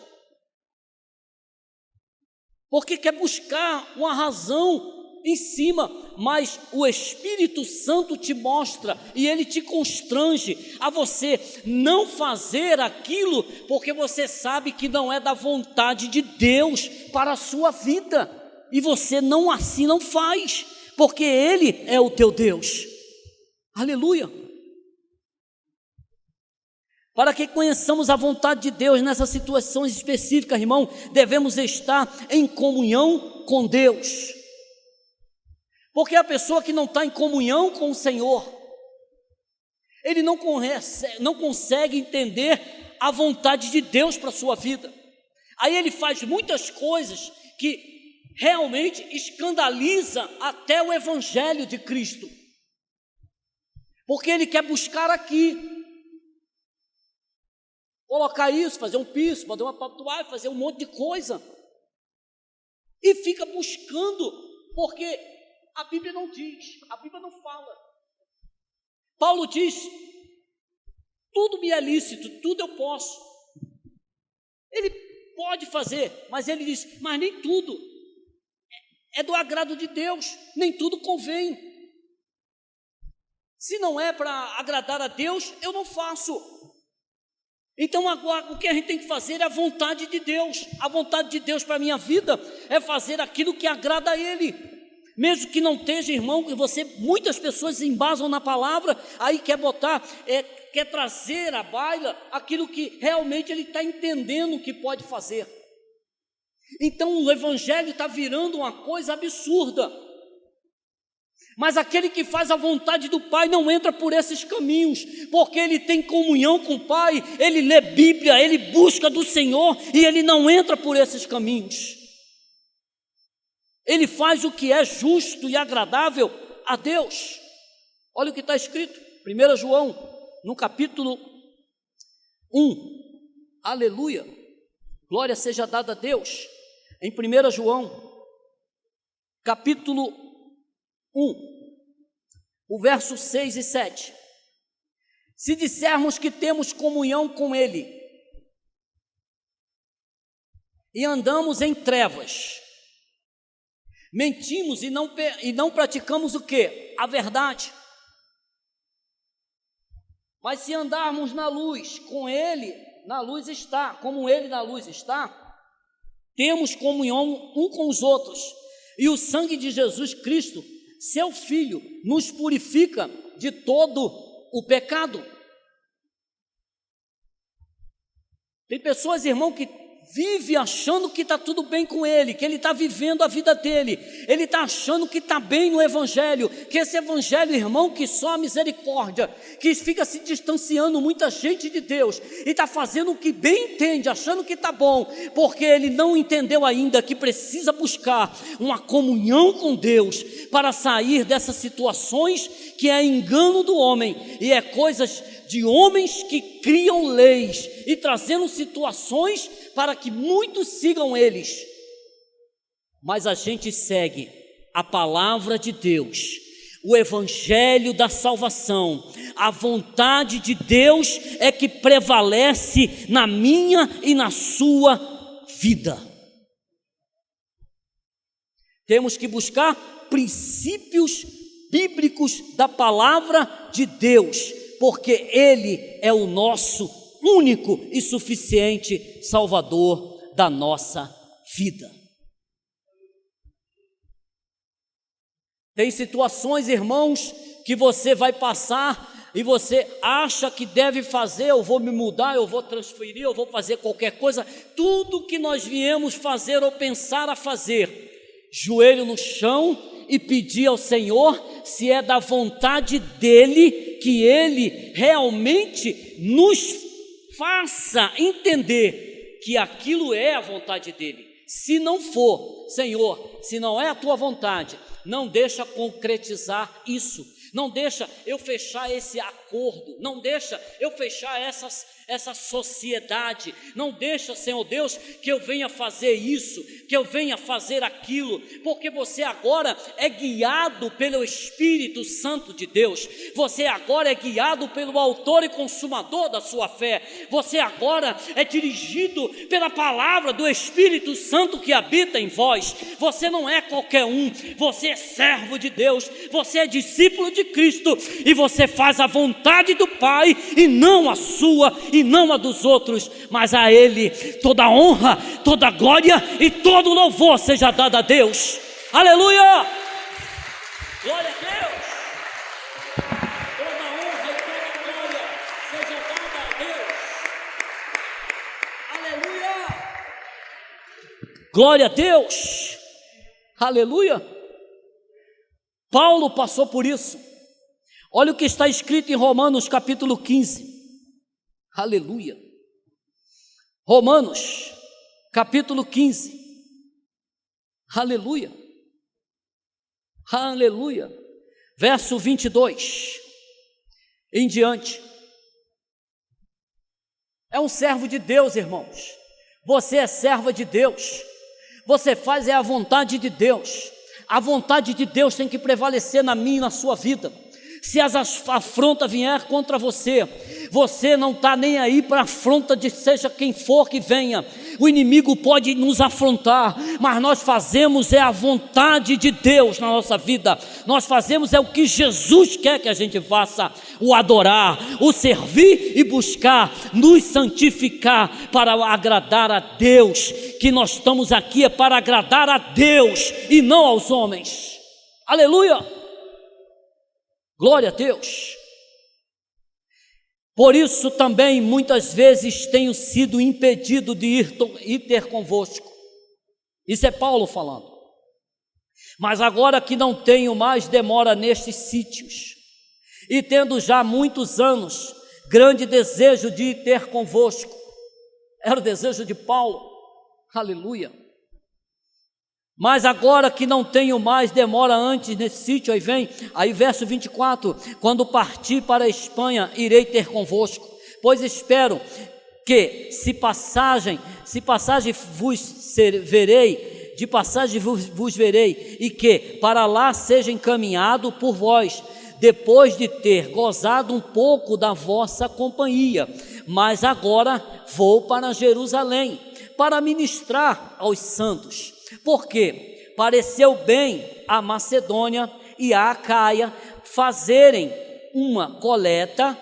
porque quer buscar uma razão em cima, mas o Espírito Santo te mostra e ele te constrange a você não fazer aquilo, porque você sabe que não é da vontade de Deus para a sua vida, e você não assim não faz, porque Ele é o teu Deus. Aleluia. Para que conheçamos a vontade de Deus nessas situações específicas, irmão, devemos estar em comunhão com Deus. Porque a pessoa que não está em comunhão com o Senhor, ele não consegue entender a vontade de Deus para a sua vida. Aí ele faz muitas coisas que realmente escandaliza até o Evangelho de Cristo, porque ele quer buscar aqui, colocar isso, fazer um piso, fazer uma tatuagem, fazer um monte de coisa, e fica buscando, porque a Bíblia não diz, a Bíblia não fala. Paulo diz: tudo me é lícito, tudo eu posso. Ele pode fazer, mas ele diz: mas nem tudo é do agrado de Deus, nem tudo convém. Se não é para agradar a Deus, eu não faço. Então agora o que a gente tem que fazer é a vontade de Deus. A vontade de Deus para a minha vida é fazer aquilo que agrada a Ele. Mesmo que não esteja, irmão, que muitas pessoas embasam na palavra, aí quer trazer à baila aquilo que realmente ele está entendendo que pode fazer. Então o evangelho está virando uma coisa absurda. Mas aquele que faz a vontade do Pai não entra por esses caminhos, porque ele tem comunhão com o Pai, ele lê Bíblia, ele busca do Senhor e ele não entra por esses caminhos. Ele faz o que é justo e agradável a Deus. Olha o que está escrito, 1 João, no capítulo 1. Aleluia, glória seja dada a Deus. Em 1 João, capítulo 1, o verso 6 e 7. Se dissermos que temos comunhão com Ele e andamos em trevas, mentimos e não praticamos o quê? A verdade. Mas se andarmos na luz, com Ele na luz está, como Ele na luz está, temos comunhão um com os outros, e o sangue de Jesus Cristo, seu Filho, nos purifica de todo o pecado. Tem pessoas, irmão, que vive achando que está tudo bem com ele, que ele está vivendo a vida dele, ele está achando que está bem no evangelho, que esse evangelho, irmão, que só a misericórdia, que fica se distanciando muita gente de Deus, e está fazendo o que bem entende, achando que está bom, porque ele não entendeu ainda que precisa buscar uma comunhão com Deus, para sair dessas situações que é engano do homem, e é coisas de homens que criam leis, e trazendo situações para que muitos sigam eles, mas a gente segue a palavra de Deus, o evangelho da salvação, a vontade de Deus é que prevalece na minha e na sua vida. Temos que buscar princípios bíblicos da palavra de Deus, porque Ele é o nosso único e suficiente Salvador da nossa vida. Tem situações, irmãos, que você vai passar e você acha que deve fazer, eu vou me mudar, eu vou transferir, eu vou fazer qualquer coisa, tudo que nós viemos fazer ou pensar a fazer, joelho no chão e pedir ao Senhor, se é da vontade dEle, que Ele realmente nos faça entender que aquilo é a vontade dEle. Se não for, Senhor, se não é a Tua vontade, não deixa concretizar isso, não deixa eu fechar esse acordo, não deixa eu fechar essa sociedade, não deixa, Senhor Deus, que eu venha fazer isso, que eu venha fazer aquilo, porque você agora é guiado pelo Espírito Santo de Deus, você agora é guiado pelo autor e consumador da sua fé, você agora é dirigido pela palavra do Espírito Santo que habita em vós, você não é qualquer um, você é servo de Deus, você é discípulo de Cristo, e você faz a vontade do Pai, e não a sua, e não a dos outros, mas a Ele toda honra, toda glória e todo louvor seja dado a Deus. Aleluia! Glória a Deus! Toda honra e toda glória seja dada a Deus. Aleluia! Glória a Deus! Aleluia! Paulo passou por isso. Olha o que está escrito em Romanos capítulo 15. Aleluia. Romanos capítulo 15. Aleluia. Aleluia. Verso 22 em diante. É um servo de Deus, irmãos. Você é serva de Deus. Você faz a vontade de Deus. A vontade de Deus tem que prevalecer na minha e na sua vida. Se as afrontas vier contra você, você não está nem aí para a afronta de seja quem for que venha, o inimigo pode nos afrontar, mas nós fazemos a vontade de Deus na nossa vida. Nós fazemos o que Jesus quer que a gente faça: o adorar, o servir e buscar nos santificar para agradar a Deus. Que nós estamos aqui para agradar a Deus e não aos homens. Aleluia! Glória a Deus! Por isso também muitas vezes tenho sido impedido de ir ter convosco. Isso é Paulo falando. Mas agora que não tenho mais demora nestes sítios, e tendo já muitos anos grande desejo de ir ter convosco. Era o desejo de Paulo. Aleluia. Mas agora que não tenho mais demora antes nesse sítio, aí verso 24, quando partir para a Espanha, irei ter convosco, pois espero que se passagem vos verei, de passagem vos verei, e que para lá seja encaminhado por vós, depois de ter gozado um pouco da vossa companhia. Mas agora vou para Jerusalém, para ministrar aos santos, porque pareceu bem a Macedônia e a Acaia fazerem uma coleta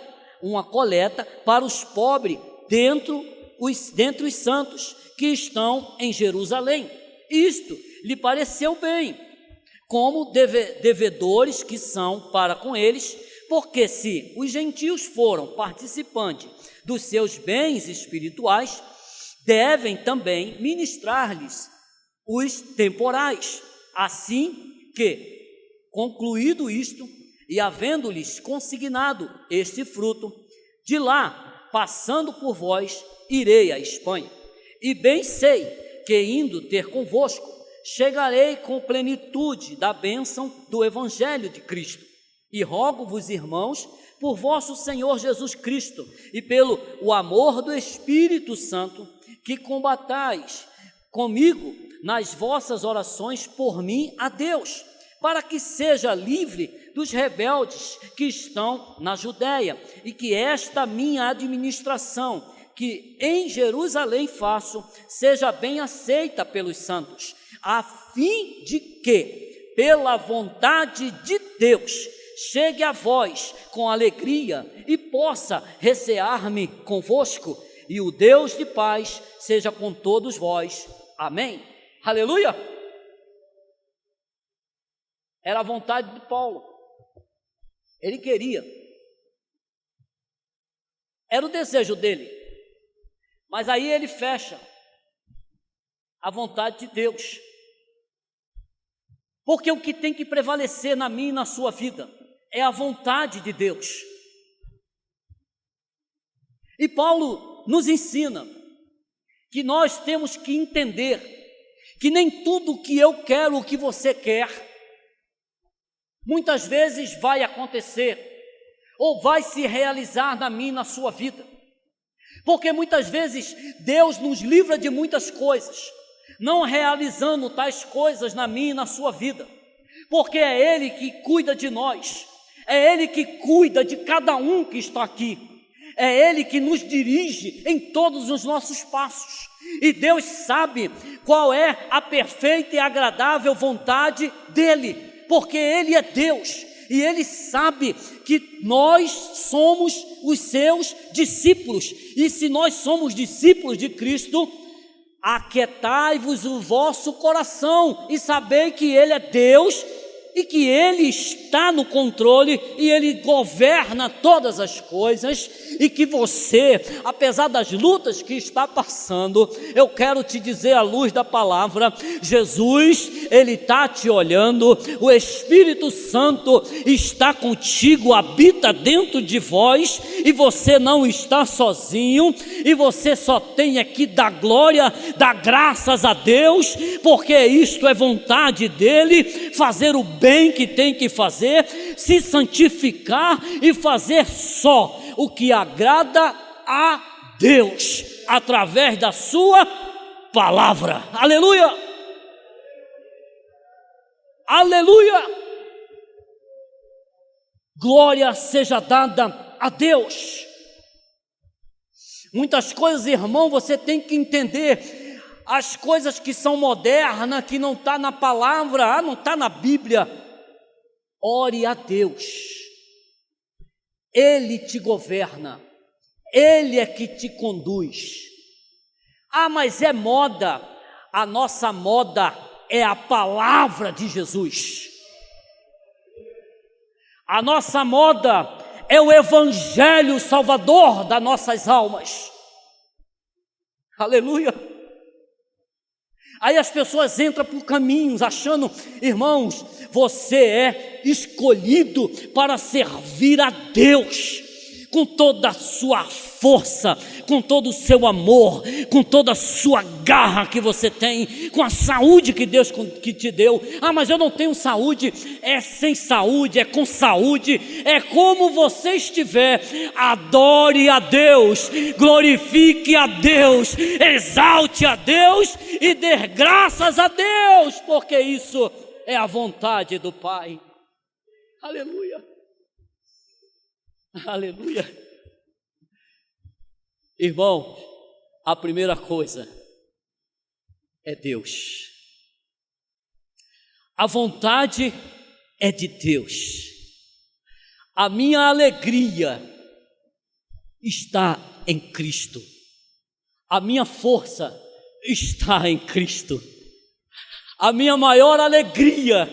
para os pobres dentre os santos que estão em Jerusalém. Isto lhe pareceu bem, como devedores que são para com eles, porque se os gentios foram participantes dos seus bens espirituais, devem também ministrar-lhes os temporais. Assim que, concluído isto, e havendo-lhes consignado este fruto, de lá, passando por vós, irei à Espanha. E bem sei que, indo ter convosco, chegarei com plenitude da bênção do Evangelho de Cristo. E rogo-vos, irmãos, por vosso Senhor Jesus Cristo, e pelo o amor do Espírito Santo, que combatais comigo nas vossas orações por mim a Deus, para que seja livre dos rebeldes que estão na Judéia, e que esta minha administração, que em Jerusalém faço, seja bem aceita pelos santos, a fim de que, pela vontade de Deus, chegue a vós com alegria e possa recear-me convosco, e o Deus de paz seja com todos vós. Amém. Aleluia! Era a vontade de Paulo. Ele queria. Era o desejo dele. Mas aí ele fecha a vontade de Deus. Porque o que tem que prevalecer na minha e na sua vida é a vontade de Deus. E Paulo nos ensina que nós temos que entender que nem tudo que eu quero, o que você quer, muitas vezes vai acontecer, ou vai se realizar na minha e na sua vida. Porque muitas vezes Deus nos livra de muitas coisas, não realizando tais coisas na minha e na sua vida, porque é Ele que cuida de nós, é Ele que cuida de cada um que está aqui, é Ele que nos dirige em todos os nossos passos, e Deus sabe qual é a perfeita e agradável vontade dEle, porque Ele é Deus, e Ele sabe que nós somos os seus discípulos, e se nós somos discípulos de Cristo, aquietai-vos o vosso coração, e sabei que Ele é Deus, e que Ele está no controle, e Ele governa todas as coisas, e que você, apesar das lutas que está passando, eu quero te dizer à luz da palavra, Jesus, Ele está te olhando, o Espírito Santo está contigo, habita dentro de vós, e você não está sozinho, e você só tem aqui dar glória, dar graças a Deus, porque isto é vontade dEle, fazer o bem que tem que fazer, se santificar e fazer só o que agrada a Deus, através da sua palavra. Aleluia! Aleluia! Glória seja dada a Deus. Muitas coisas, irmão, você tem que entender. as coisas que são modernas, que não está na palavra, não está na Bíblia, ore a Deus. Ele te governa, Ele é que te conduz. Mas é moda. A nossa moda é a palavra de Jesus. A nossa moda é o Evangelho Salvador das nossas almas. Aleluia. Aí as pessoas entram por caminhos achando, irmãos, você é escolhido para servir a Deus com toda a sua força, com todo o seu amor, com toda a sua garra que você tem, com a saúde que Deus que te deu. Mas eu não tenho saúde. É sem saúde, é com saúde, é como você estiver. Adore a Deus, glorifique a Deus, exalte a Deus e dê graças a Deus, porque isso é a vontade do Pai. Aleluia. Aleluia. Irmão, a primeira coisa é Deus. A vontade é de Deus. A minha alegria está em Cristo. A minha força está em Cristo. A minha maior alegria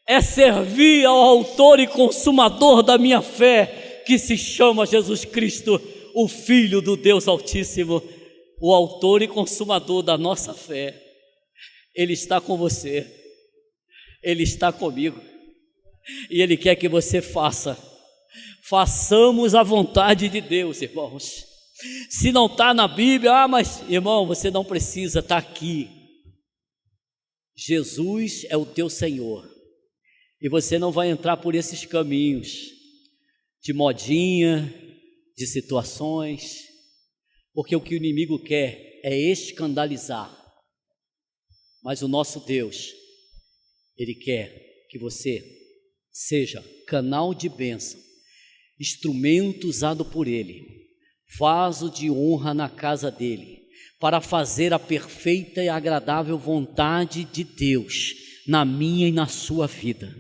é servir ao autor e consumador da minha fé, que se chama Jesus Cristo, o Filho do Deus Altíssimo, o autor e consumador da nossa fé. Ele está com você, Ele está comigo, e Ele quer que você façamos a vontade de Deus, irmãos. Se não está na Bíblia, mas irmão, você não precisa, está aqui. Jesus é o teu Senhor, e você não vai entrar por esses caminhos de modinha, de situações, porque o que o inimigo quer é escandalizar, mas o nosso Deus, Ele quer que você seja canal de bênção, instrumento usado por Ele, vaso de honra na casa dEle, para fazer a perfeita e agradável vontade de Deus na minha e na sua vida.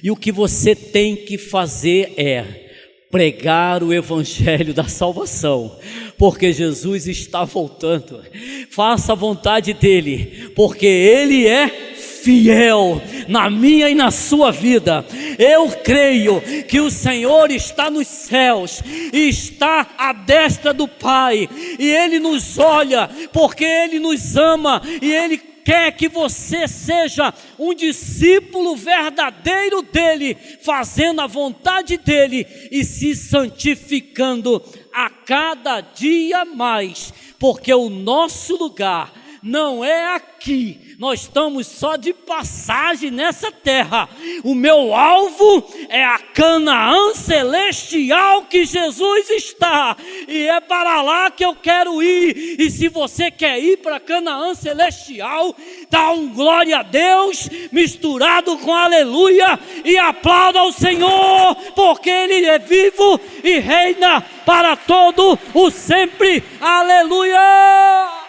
E o que você tem que fazer é pregar o Evangelho da salvação, porque Jesus está voltando. Faça a vontade dEle, porque Ele é fiel na minha e na sua vida. Eu creio que o Senhor está nos céus e está à destra do Pai, e Ele nos olha, porque Ele nos ama, e Ele quer que você seja um discípulo verdadeiro dEle, fazendo a vontade dEle e se santificando a cada dia mais, porque o nosso lugar não é aqui, nós estamos só de passagem nessa terra. O meu alvo é a Canaã celestial que Jesus está, e é para lá que eu quero ir. E se você quer ir para Canaã celestial, dá um glória a Deus misturado com aleluia e aplauda ao Senhor, porque Ele é vivo e reina para todo o sempre. Aleluia!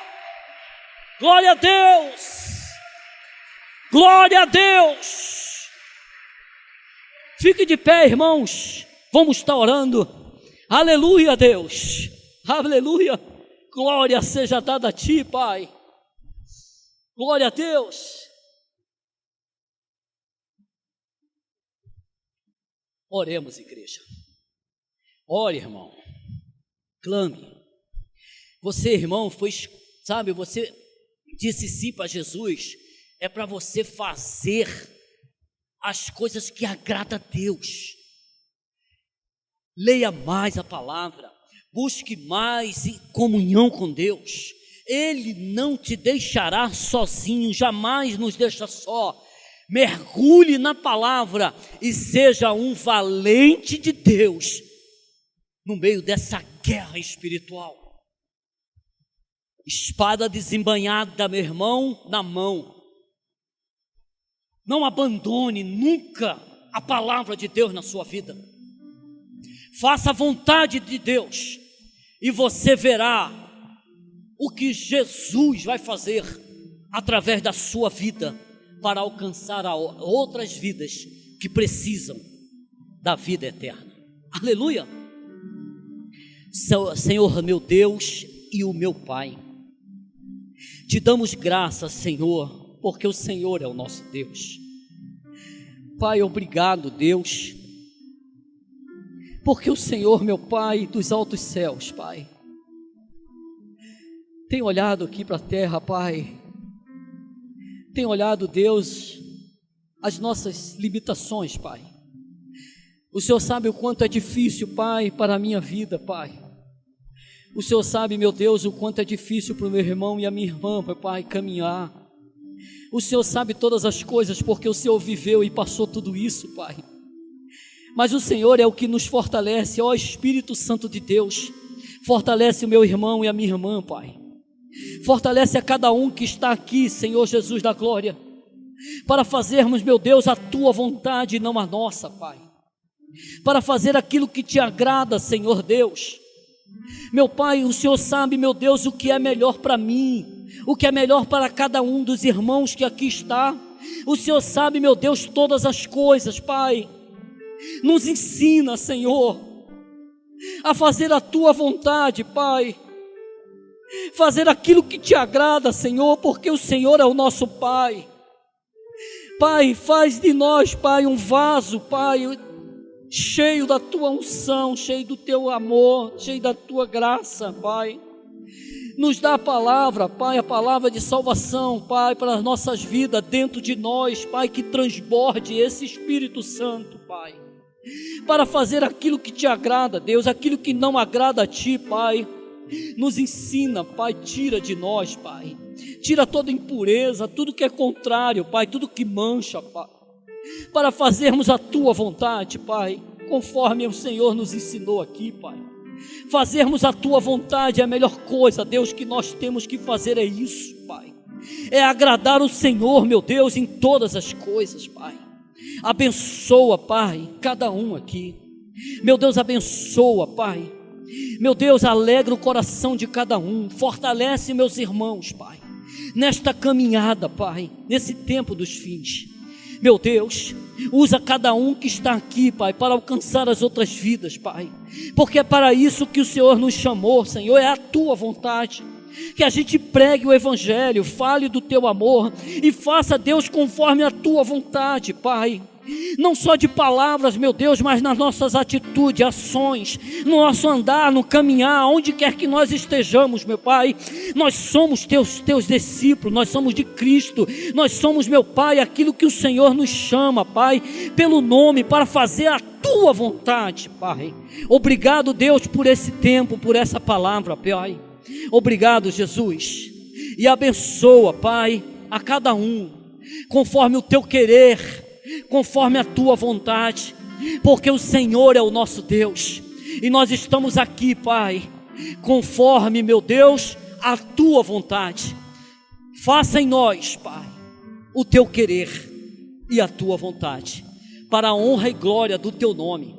Glória a Deus! Glória a Deus! Fique de pé, irmãos. Vamos estar orando. Aleluia, Deus! Aleluia! Glória seja dada a Ti, Pai. Glória a Deus! Oremos, igreja. Ore, irmão. Clame. Você, irmão, você disse sim para Jesus, é para você fazer as coisas que agradam a Deus. Leia mais a palavra, busque mais em comunhão com Deus. Ele não te deixará sozinho, jamais nos deixa só. Mergulhe na palavra e seja um valente de Deus no meio dessa guerra espiritual. Espada desembainhada, meu irmão, na mão. Não abandone nunca a palavra de Deus na sua vida. Faça a vontade de Deus e você verá o que Jesus vai fazer através da sua vida para alcançar outras vidas que precisam da vida eterna. Aleluia! Senhor meu Deus e o meu Pai, te damos graças, Senhor, porque o Senhor é o nosso Deus. Pai, obrigado, Deus, porque o Senhor, meu Pai, dos altos céus, Pai, tem olhado aqui para a terra, Pai, tem olhado, Deus, as nossas limitações, Pai. O Senhor sabe o quanto é difícil, Pai, para a minha vida, Pai. O Senhor sabe, meu Deus, o quanto é difícil para o meu irmão e a minha irmã, Pai, caminhar. O Senhor sabe todas as coisas, porque o Senhor viveu e passou tudo isso, Pai. Mas o Senhor é o que nos fortalece, ó Espírito Santo de Deus. Fortalece o meu irmão e a minha irmã, Pai. Fortalece a cada um que está aqui, Senhor Jesus da glória, para fazermos, meu Deus, a tua vontade e não a nossa, Pai. Para fazer aquilo que te agrada, Senhor Deus. Meu Pai, o Senhor sabe, meu Deus, o que é melhor para mim, o que é melhor para cada um dos irmãos que aqui está. O Senhor sabe, meu Deus, todas as coisas, Pai. Nos ensina, Senhor, a fazer a tua vontade, Pai. Fazer aquilo que te agrada, Senhor, porque o Senhor é o nosso Pai. Pai, faz de nós, Pai, um vaso, Pai, cheio da tua unção, cheio do teu amor, cheio da tua graça, Pai. Nos dá a palavra, Pai, a palavra de salvação, Pai, para as nossas vidas, dentro de nós, Pai, que transborde esse Espírito Santo, Pai, para fazer aquilo que te agrada, Deus, aquilo que não agrada a ti, Pai. Nos ensina, Pai, tira de nós, Pai, tira toda impureza, tudo que é contrário, Pai, tudo que mancha, Pai, para fazermos a tua vontade, Pai, conforme o Senhor nos ensinou aqui, Pai. Fazermos a tua vontade é a melhor coisa, Deus, que nós temos que fazer é isso, Pai, é agradar o Senhor, meu Deus, em todas as coisas, Pai. Abençoa, Pai, cada um aqui, meu Deus, abençoa, Pai. Meu Deus, alegra o coração de cada um, fortalece meus irmãos, Pai, nesta caminhada, Pai, nesse tempo dos fins. Meu Deus, usa cada um que está aqui, Pai, para alcançar as outras vidas, Pai, porque é para isso que o Senhor nos chamou, Senhor, é a tua vontade, que a gente pregue o Evangelho, fale do teu amor e faça, Deus, conforme a tua vontade, Pai. Não só de palavras, meu Deus, mas nas nossas atitudes, ações, no nosso andar, no caminhar, onde quer que nós estejamos, meu Pai. Nós somos teus discípulos, nós somos de Cristo, nós somos, meu Pai, aquilo que o Senhor nos chama, Pai, pelo nome, para fazer a tua vontade, Pai. Obrigado, Deus, por esse tempo, por essa palavra, Pai. Obrigado, Jesus, e abençoa, Pai, a cada um, conforme o teu querer, conforme a tua vontade, porque o Senhor é o nosso Deus, e nós estamos aqui, Pai, conforme, meu Deus, a tua vontade. Faça em nós, Pai, o teu querer e a tua vontade, para a honra e glória do teu nome.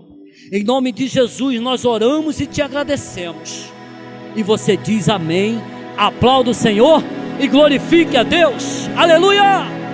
Em nome de Jesus nós oramos e te agradecemos, e você diz amém. Aplauda o Senhor e glorifique a Deus. Aleluia!